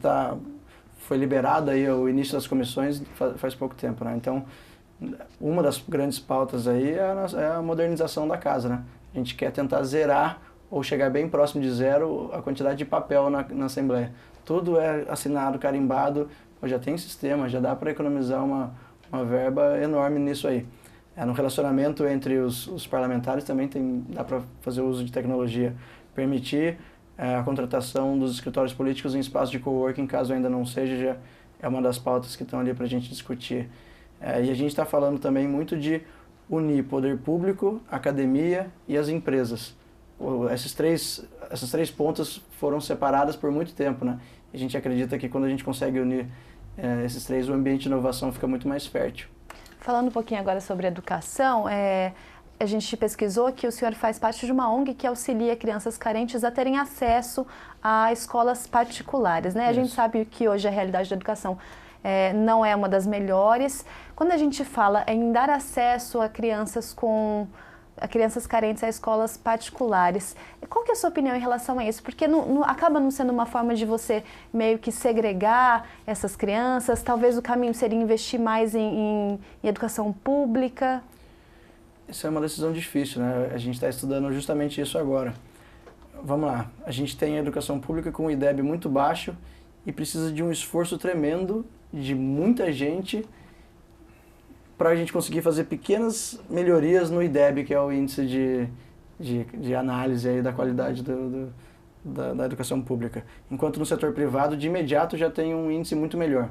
foi liberado aí o início das comissões faz pouco tempo, né? Então, uma das grandes pautas aí é a modernização da casa, né? A gente quer tentar zerar ou chegar bem próximo de zero a quantidade de papel na Assembleia. Tudo é assinado, carimbado, já tem sistema, já dá para economizar uma verba enorme nisso aí. No relacionamento entre os parlamentares também dá para fazer uso de tecnologia, permitir a contratação dos escritórios políticos em espaços de coworking, caso ainda não seja, já é uma das pautas que estão ali para a gente discutir. E a gente está falando também muito de unir poder público, academia e as empresas. Essas três pontas foram separadas por muito tempo, né? E a gente acredita que quando a gente consegue unir esses três, o ambiente de inovação fica muito mais fértil. Falando um pouquinho agora sobre educação, a gente pesquisou que o senhor faz parte de uma ONG que auxilia crianças carentes a terem acesso a escolas particulares, né? A gente sabe que hoje a realidade da educação não é uma das melhores. Quando a gente fala em dar acesso a crianças carentes a escolas particulares, qual que é a sua opinião em relação a isso? Porque acaba não sendo uma forma de você meio que segregar essas crianças, talvez o caminho seria investir mais em educação pública? Isso é uma decisão difícil, né? A gente está estudando justamente isso agora. Vamos lá, a gente tem a educação pública com o IDEB muito baixo e precisa de um esforço tremendo de muita gente para a gente conseguir fazer pequenas melhorias no IDEB, que é o índice de análise aí da qualidade da educação pública. Enquanto no setor privado, de imediato, já tem um índice muito melhor.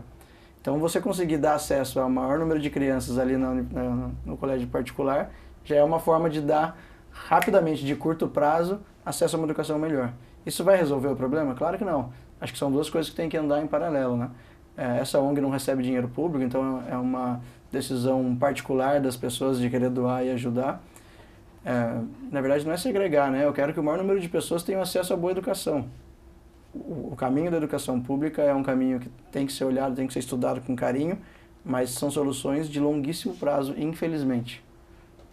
Então, você conseguir dar acesso ao maior número de crianças ali no colégio particular, já é uma forma de dar rapidamente, de curto prazo, acesso a uma educação melhor. Isso vai resolver o problema? Claro que não. Acho que são duas coisas que têm que andar em paralelo, né? Essa ONG não recebe dinheiro público, então é uma decisão particular das pessoas de querer doar e ajudar. Na verdade, não é segregar, né? Eu quero que o maior número de pessoas tenham acesso a boa educação. O caminho da educação pública é um caminho que tem que ser olhado, tem que ser estudado com carinho, mas são soluções de longuíssimo prazo, infelizmente.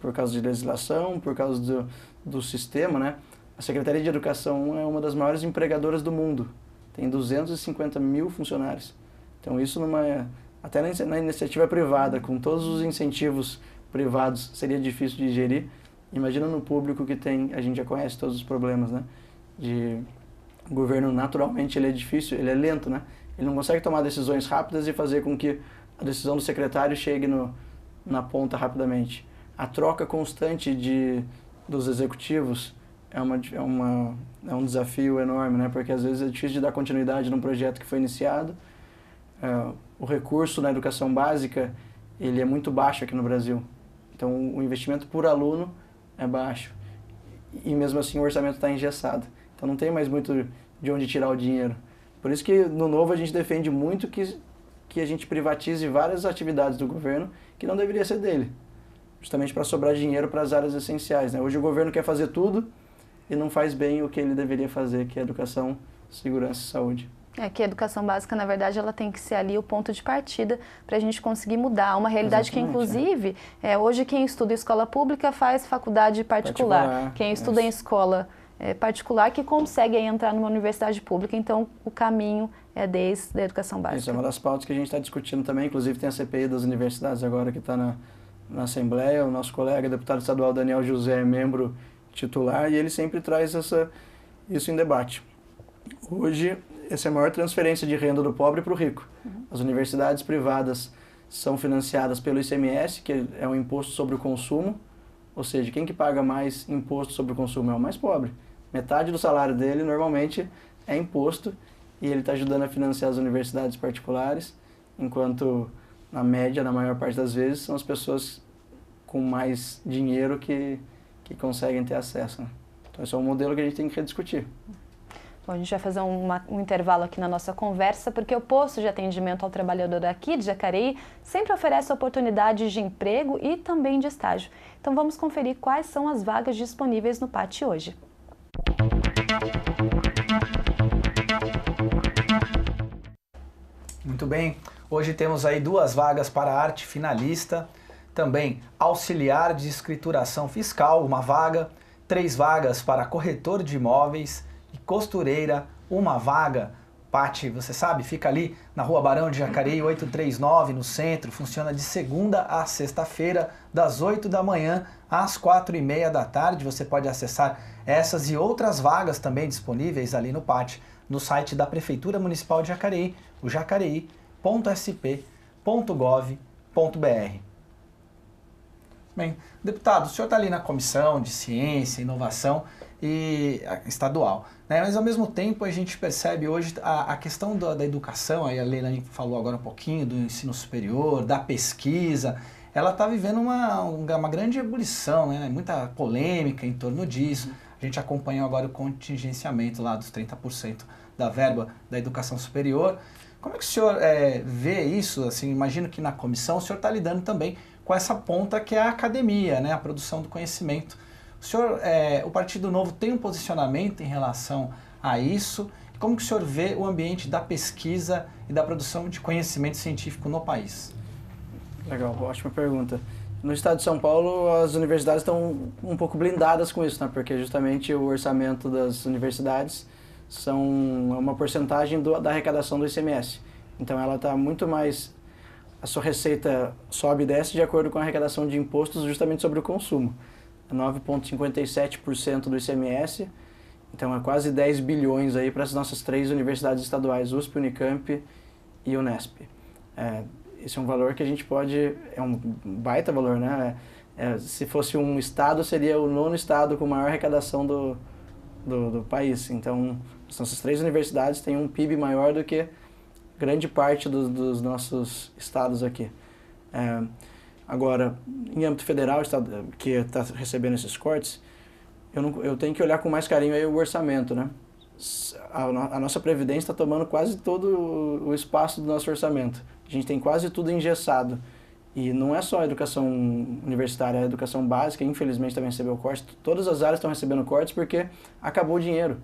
Por causa de legislação, por causa do sistema, né? A Secretaria de Educação é uma das maiores empregadoras do mundo. Tem 250 mil funcionários. Então isso até na iniciativa privada, com todos os incentivos privados, seria difícil de gerir. Imagina no público que tem, a gente já conhece todos os problemas, né? O governo, naturalmente, ele é difícil, ele é lento, né? Ele não consegue tomar decisões rápidas e fazer com que a decisão do secretário chegue na ponta rapidamente. A troca constante dos executivos é um desafio enorme, né? Porque às vezes é difícil de dar continuidade num projeto que foi iniciado. O recurso na educação básica, ele é muito baixo aqui no Brasil. Então, o investimento por aluno é baixo. E mesmo assim o orçamento está engessado. Então, não tem mais muito de onde tirar o dinheiro. Por isso que no Novo a gente defende muito que a gente privatize várias atividades do governo que não deveria ser dele. Justamente para sobrar dinheiro para as áreas essenciais, né? Hoje o governo quer fazer tudo e não faz bem o que ele deveria fazer, que é educação, segurança e saúde. Que a educação básica, na verdade, ela tem que ser ali o ponto de partida para a gente conseguir mudar. Uma realidade que, inclusive, hoje quem estuda em escola pública faz faculdade particular. Quem estuda em escola particular que consegue entrar numa universidade pública. Então, o caminho é desde a educação básica. Isso é uma das pautas que a gente está discutindo também. Inclusive, tem a CPI das universidades agora que está na Assembleia. O nosso colega, deputado estadual Daniel José, é membro titular e ele sempre traz isso em debate. Hoje, essa é a maior transferência de renda do pobre para o rico. As universidades privadas são financiadas pelo ICMS, que é um imposto sobre o consumo, ou seja, quem que paga mais imposto sobre o consumo é o mais pobre. Metade do salário dele, normalmente, é imposto, e ele está ajudando a financiar as universidades particulares, enquanto, na média, na maior parte das vezes, são as pessoas com mais dinheiro que conseguem ter acesso, né? Então, esse é um modelo que a gente tem que rediscutir. Bom, a gente vai fazer um intervalo aqui na nossa conversa, porque o posto de atendimento ao trabalhador aqui de Jacareí sempre oferece oportunidades de emprego e também de estágio. Então vamos conferir quais são as vagas disponíveis no PAT hoje. Muito bem, hoje temos aí 2 vagas para arte finalista, também auxiliar de escrituração fiscal, 1 vaga, 3 vagas para corretor de imóveis, e costureira, 1 vaga. PAT, você sabe, fica ali na Rua Barão de Jacareí, 839, no centro. Funciona de segunda a sexta-feira, das 8 da manhã às 4h30 da tarde. Você pode acessar essas e outras vagas também disponíveis ali no PAT, no site da Prefeitura Municipal de Jacareí, o jacareí.sp.gov.br. Bem, deputado, o senhor está ali na Comissão de Ciência e Inovação e estadual, né? Mas ao mesmo tempo a gente percebe hoje a questão da educação, aí a Leilani falou agora um pouquinho do ensino superior, da pesquisa, ela está vivendo uma grande ebulição, né? Muita polêmica em torno disso. A gente acompanhou agora o contingenciamento lá dos 30% da verba da educação superior. Como é que o senhor vê isso? Assim, imagino que na comissão o senhor está lidando também com essa ponta que é a academia, né? A produção do conhecimento. O senhor, o Partido Novo tem um posicionamento em relação a isso? Como que o senhor vê o ambiente da pesquisa e da produção de conhecimento científico no país? Legal, ótima pergunta. No estado de São Paulo, as universidades estão um pouco blindadas com isso, né? Porque justamente o orçamento das universidades são uma porcentagem da arrecadação do ICMS. Então ela está muito mais... A sua receita sobe e desce de acordo com a arrecadação de impostos justamente sobre o consumo. 9,57% do ICMS Então é quase 10 bilhões aí para as nossas 3 universidades estaduais, USP, Unicamp e Unesp. Esse é um valor que a gente pode, é um baita valor, né? Se fosse um estado, seria o 9º estado com maior arrecadação do país. Então, as nossas 3 universidades têm um PIB maior do que grande parte dos nossos estados aqui. Agora, em âmbito federal, estado que está recebendo esses cortes, eu tenho que olhar com mais carinho aí o orçamento, né? A nossa Previdência está tomando quase todo o espaço do nosso orçamento. A gente tem quase tudo engessado. E não é só a educação universitária, a educação básica, infelizmente, também recebeu cortes. Todas as áreas estão recebendo cortes porque acabou o dinheiro.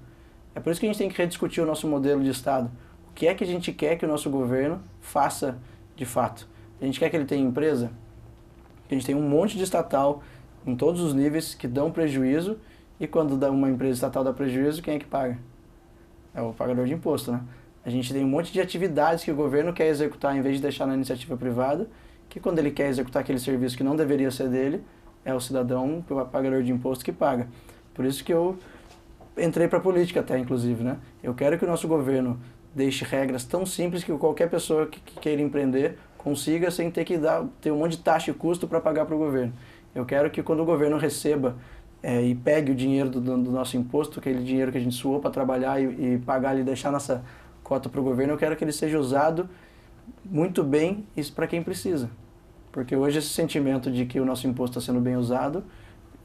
É por isso que a gente tem que rediscutir o nosso modelo de Estado. O que é que a gente quer que o nosso governo faça de fato? A gente quer que ele tenha empresa? A gente tem um monte de estatal em todos os níveis que dão prejuízo, e quando uma empresa estatal dá prejuízo, quem é que paga? É o pagador de imposto, né? A gente tem um monte de atividades que o governo quer executar em vez de deixar na iniciativa privada, que quando ele quer executar aquele serviço que não deveria ser dele, é o cidadão, o pagador de imposto que paga. Por isso que eu entrei para a política até, inclusive, né? Eu quero que o nosso governo deixe regras tão simples que qualquer pessoa que queira empreender consiga sem ter que ter um monte de taxa e custo para pagar para o governo. Eu quero que quando o governo receba e pegue o dinheiro do nosso imposto, aquele dinheiro que a gente suou para trabalhar e pagar ali, deixar nossa cota para o governo, eu quero que ele seja usado muito bem, isso para quem precisa. Porque hoje esse sentimento de que o nosso imposto está sendo bem usado,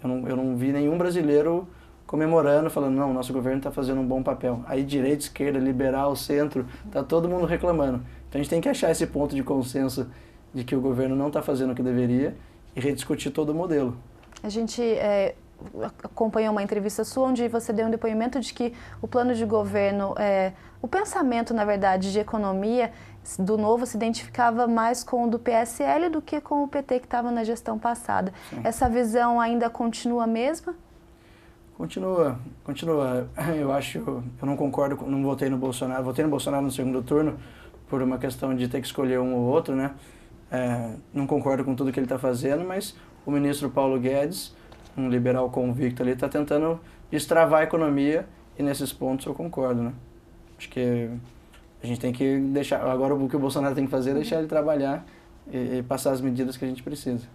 eu não vi nenhum brasileiro comemorando, falando, não, o nosso governo está fazendo um bom papel. Aí direita, esquerda, liberal, centro, está todo mundo reclamando. Então a gente tem que achar esse ponto de consenso de que o governo não está fazendo o que deveria e rediscutir todo o modelo. A gente acompanhou uma entrevista sua onde você deu um depoimento de que o plano de governo, o pensamento, na verdade, de economia do Novo se identificava mais com o do PSL do que com o PT que estava na gestão passada. Sim. Essa visão ainda continua a mesma? Continua. Eu não concordo, não votei no Bolsonaro. Votei no Bolsonaro no segundo turno por uma questão de ter que escolher um ou outro, né? Não concordo com tudo que ele está fazendo, mas o ministro Paulo Guedes, um liberal convicto ali, está tentando destravar a economia e nesses pontos eu concordo, né? Acho que a gente tem que deixar, agora o que o Bolsonaro tem que fazer é deixar ele trabalhar e passar as medidas que a gente precisa.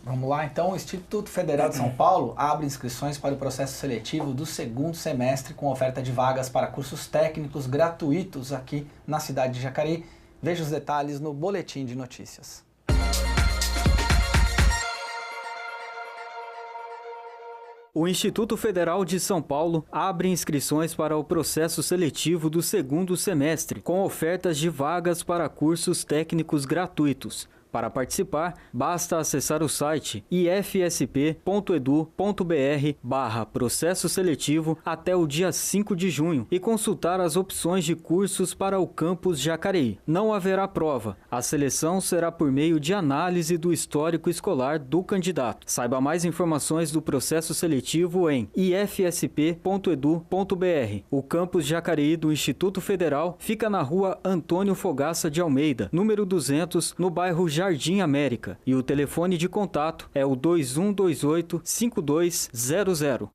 Vamos lá, então. O Instituto Federal de São Paulo abre inscrições para o processo seletivo do segundo semestre com oferta de vagas para cursos técnicos gratuitos aqui na cidade de Jacareí. Veja os detalhes no Boletim de Notícias. O Instituto Federal de São Paulo abre inscrições para o processo seletivo do segundo semestre, com ofertas de vagas para cursos técnicos gratuitos. Para participar, basta acessar o site ifsp.edu.br/processo seletivo até o dia 5 de junho e consultar as opções de cursos para o campus Jacareí. Não haverá prova. A seleção será por meio de análise do histórico escolar do candidato. Saiba mais informações do processo seletivo em ifsp.edu.br. O campus Jacareí do Instituto Federal fica na rua Antônio Fogaça de Almeida, número 200, no bairro Jardim América, e o telefone de contato é o 2128-5200.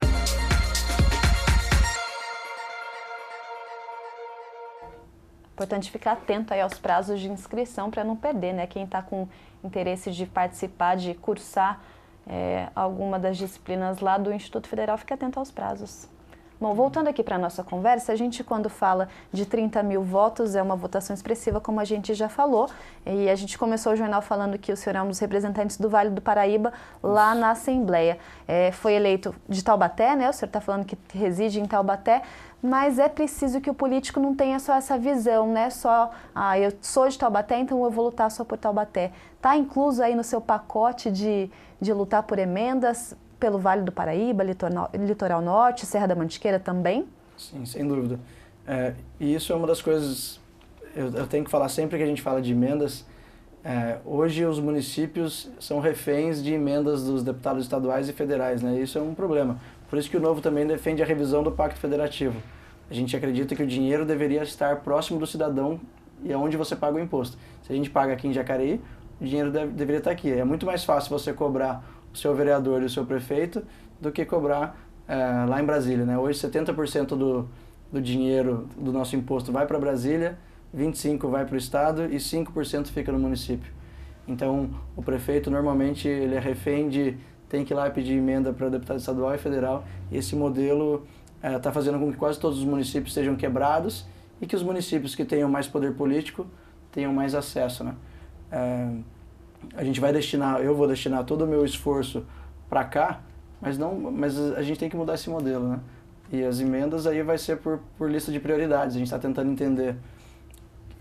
Importante ficar atento aí aos prazos de inscrição para não perder, né? Quem está com interesse de participar, de cursar alguma das disciplinas lá do Instituto Federal, fique atento aos prazos. Bom, voltando aqui para a nossa conversa, a gente quando fala de 30 mil votos é uma votação expressiva, como a gente já falou, e a gente começou o jornal falando que o senhor é um dos representantes do Vale do Paraíba lá na Assembleia. Foi eleito de Taubaté, né? O senhor está falando que reside em Taubaté, mas é preciso que o político não tenha só essa visão, né? Só, eu sou de Taubaté, então eu vou lutar só por Taubaté. Está incluso aí no seu pacote de lutar por emendas pelo Vale do Paraíba, Litoral Norte, Serra da Mantiqueira também? Sim, sem dúvida. E isso é uma das coisas, eu tenho que falar sempre que a gente fala de emendas, hoje os municípios são reféns de emendas dos deputados estaduais e federais, né? Isso é um problema. Por isso que o Novo também defende a revisão do Pacto Federativo. A gente acredita que o dinheiro deveria estar próximo do cidadão e é onde você paga o imposto. Se a gente paga aqui em Jacareí, o dinheiro deveria estar aqui. É muito mais fácil você cobrar o seu vereador e o seu prefeito do que cobrar lá em Brasília, né? Hoje 70% do dinheiro do nosso imposto vai para Brasília, 25% vai para o estado e 5% fica no município. Então, o prefeito normalmente ele é refém de tem que ir lá pedir emenda para deputado estadual e federal. E esse modelo está fazendo com que quase todos os municípios sejam quebrados e que os municípios que tenham mais poder político tenham mais acesso, né? Eu vou destinar todo o meu esforço para cá, mas a gente tem que mudar esse modelo, né? E as emendas aí vai ser por lista de prioridades. A gente está tentando entender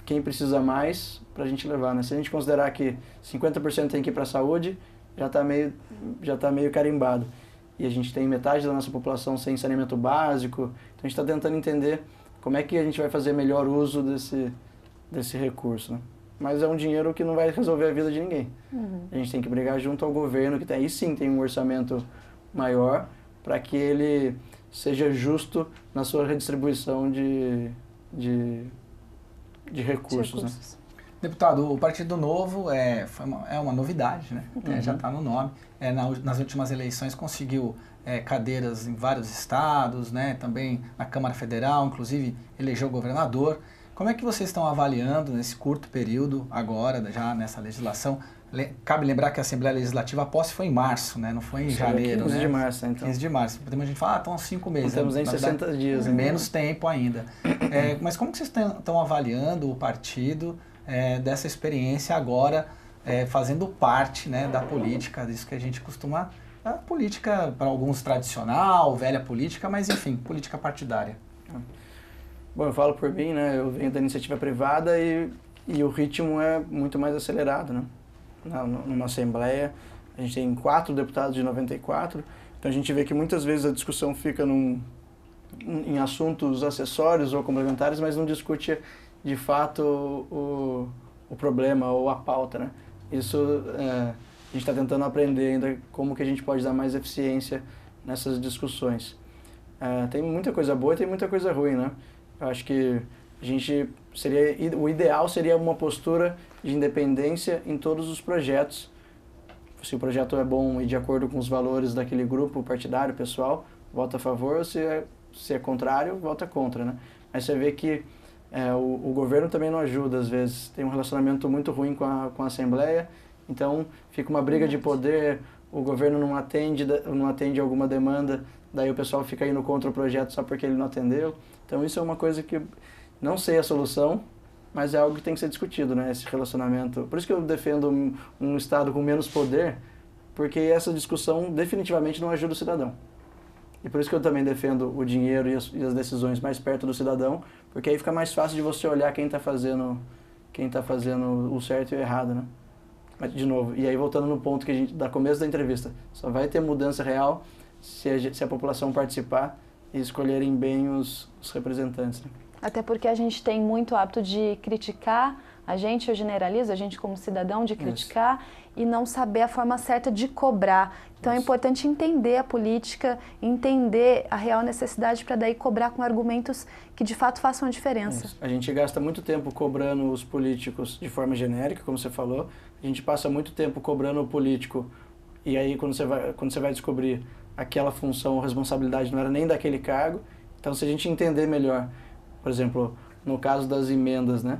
quem precisa mais para a gente levar, né? Se a gente considerar que 50% tem que ir para a saúde, já está meio carimbado. E a gente tem metade da nossa população sem saneamento básico. Então a gente está tentando entender como é que a gente vai fazer melhor uso desse recurso, né? Mas é um dinheiro que não vai resolver a vida de ninguém. A gente tem que brigar junto ao governo, que aí sim tem um orçamento maior, para que ele seja justo na sua redistribuição de recursos. Né? Deputado, o Partido Novo é uma novidade, né? Já está no nome. Nas últimas eleições conseguiu cadeiras em vários estados, né? Também na Câmara Federal, inclusive elegeu governador. Como é que vocês estão avaliando nesse curto período, agora, já nessa legislação? Cabe lembrar que a Assembleia Legislativa, a posse foi em março, né? Não foi em janeiro, 15 de março, então. 15 de março. A gente fala, estão 5 meses. Não temos nem 60 dias. Menos tempo ainda. Mas como que vocês estão avaliando o partido dessa experiência agora, fazendo parte, né, da política, disso que a gente costuma... A política, para alguns, tradicional, velha política, mas enfim, política partidária. Bom, eu falo por mim, né? Eu venho da iniciativa privada e o ritmo é muito mais acelerado, né? Numa Assembleia, a gente tem 4 deputados de 94, então a gente vê que muitas vezes a discussão fica em assuntos acessórios ou complementares, mas não discute de fato o problema ou a pauta, né? Isso a gente está tentando aprender ainda como que a gente pode dar mais eficiência nessas discussões. Tem muita coisa boa e tem muita coisa ruim, né? Eu acho que o ideal seria uma postura de independência em todos os projetos. Se o projeto é bom e de acordo com os valores daquele grupo partidário, pessoal, vota a favor, se é contrário, vota contra, né? Mas você vê que o governo também não ajuda, às vezes. Tem um relacionamento muito ruim com a Assembleia, então fica uma briga de poder, o governo não atende alguma demanda, daí o pessoal fica indo contra o projeto só porque ele não atendeu. Então isso é uma coisa que não sei a solução, mas é algo que tem que ser discutido, né? Esse relacionamento. Por isso que eu defendo um Estado com menos poder, porque essa discussão definitivamente não ajuda o cidadão. E por isso que eu também defendo o dinheiro e as decisões mais perto do cidadão, porque aí fica mais fácil de você olhar quem está fazendo o certo e o errado, né? Mas, de novo, e aí voltando no ponto que a gente, da começo da entrevista, só vai ter mudança real se a população participar e escolherem bem os representantes, né? Até porque a gente tem muito hábito de criticar, eu generalizo, a gente como cidadão, de criticar e não saber a forma certa de cobrar. Então é importante entender a política, entender a real necessidade para daí cobrar com argumentos que de fato façam a diferença. A gente gasta muito tempo cobrando os políticos de forma genérica, como você falou. A gente passa muito tempo cobrando o político e aí quando você vai descobrir aquela função ou responsabilidade não era nem daquele cargo. Então se a gente entender melhor, por exemplo, no caso das emendas, né?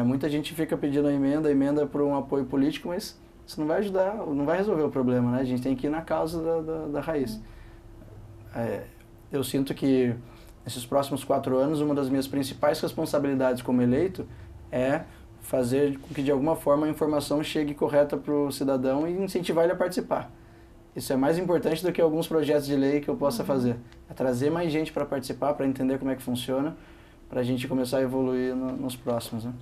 Muita gente fica pedindo a emenda por um apoio político, mas isso não vai ajudar, não vai resolver o problema, né? A gente tem que ir na causa da raiz. Eu sinto que nesses próximos 4 anos, uma das minhas principais responsabilidades como eleito é fazer com que de alguma forma a informação chegue correta para o cidadão e incentivar ele a participar. Isso é mais importante do que alguns projetos de lei que eu possa fazer. É trazer mais gente para participar, para entender como é que funciona, para a gente começar a evoluir nos próximos, né?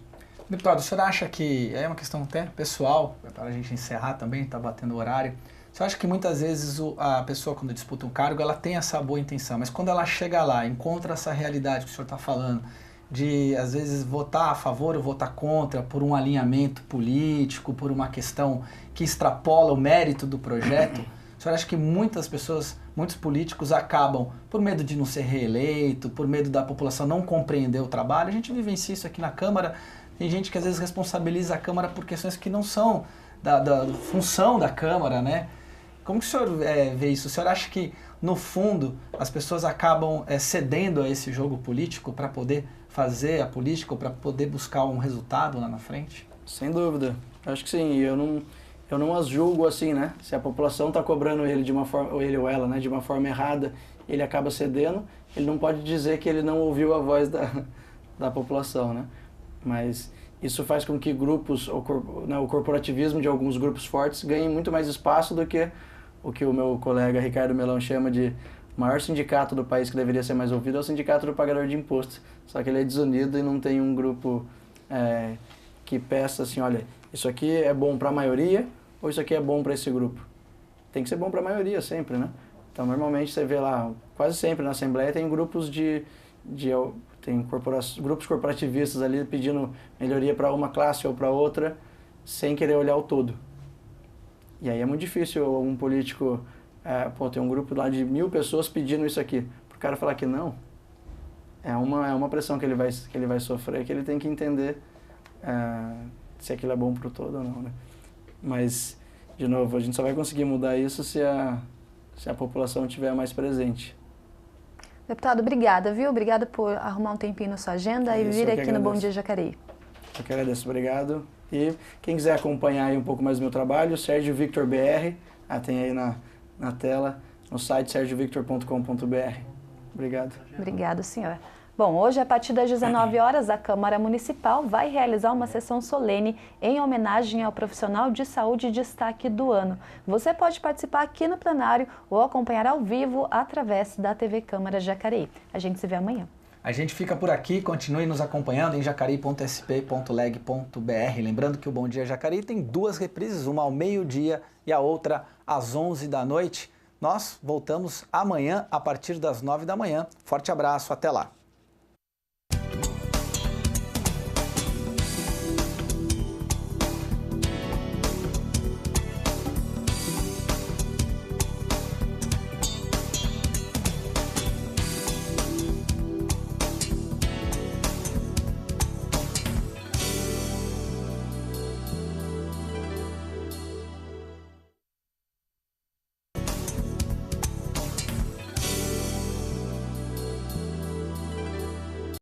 Deputado, o senhor acha que, é uma questão até pessoal, para a gente encerrar também, está batendo o horário, o senhor acha que muitas vezes a pessoa quando disputa um cargo, ela tem essa boa intenção, mas quando ela chega lá, encontra essa realidade que o senhor está falando, de às vezes votar a favor ou votar contra por um alinhamento político, por uma questão que extrapola o mérito do projeto, o senhor acha que muitas pessoas, muitos políticos acabam, por medo de não ser reeleito, por medo da população não compreender o trabalho? A gente vivencia isso aqui na Câmara. Tem gente que às vezes responsabiliza a Câmara por questões que não são da função da Câmara, né? Como que o senhor vê isso? O senhor acha que no fundo, as pessoas acabam cedendo a esse jogo político para poder fazer a política ou para poder buscar um resultado lá na frente? Sem dúvida. Eu acho que sim. Eu não as julgo assim, né? Se a população está cobrando ele de uma forma, ou ele ou ela, né, de uma forma errada, ele acaba cedendo, ele não pode dizer que ele não ouviu a voz da população, né? Mas isso faz com que grupos, o corporativismo de alguns grupos fortes ganhem muito mais espaço do que o que o meu colega Ricardo Melão chama de maior sindicato do país que deveria ser mais ouvido, é o sindicato do pagador de impostos. Só que ele é desunido e não tem um grupo que peça assim, olha, isso aqui é bom para a maioria ou isso aqui é bom para esse grupo. Tem que ser bom para a maioria sempre, né? Então, normalmente você vê lá, quase sempre na Assembleia tem grupos grupos corporativistas ali pedindo melhoria para uma classe ou para outra, sem querer olhar o todo. E aí é muito difícil um político, tem um grupo lá de 1000 pessoas pedindo isso aqui, para o cara falar que não. É uma pressão que ele vai sofrer, que ele tem que entender se aquilo é bom para o todo ou não, né? Mas, de novo, a gente só vai conseguir mudar isso se a população estiver mais presente. Deputado, obrigada, viu? Obrigada por arrumar um tempinho na sua agenda e vir aqui no Bom Dia Jacareí. Eu que agradeço, obrigado. E quem quiser acompanhar aí um pouco mais do meu trabalho, Sérgio Victor BR, tem aí na tela, no site sergiovictor.com.br. Obrigado. Obrigado, senhor. Bom, hoje, a partir das 19 horas, a Câmara Municipal vai realizar uma sessão solene em homenagem ao profissional de saúde destaque do ano. Você pode participar aqui no plenário ou acompanhar ao vivo através da TV Câmara Jacareí. A gente se vê amanhã. A gente fica por aqui, continue nos acompanhando em jacareí.sp.leg.br. Lembrando que o Bom Dia Jacareí tem 2 reprises, uma ao meio-dia e a outra às 11 da noite. Nós voltamos amanhã a partir das 9 da manhã. Forte abraço, até lá!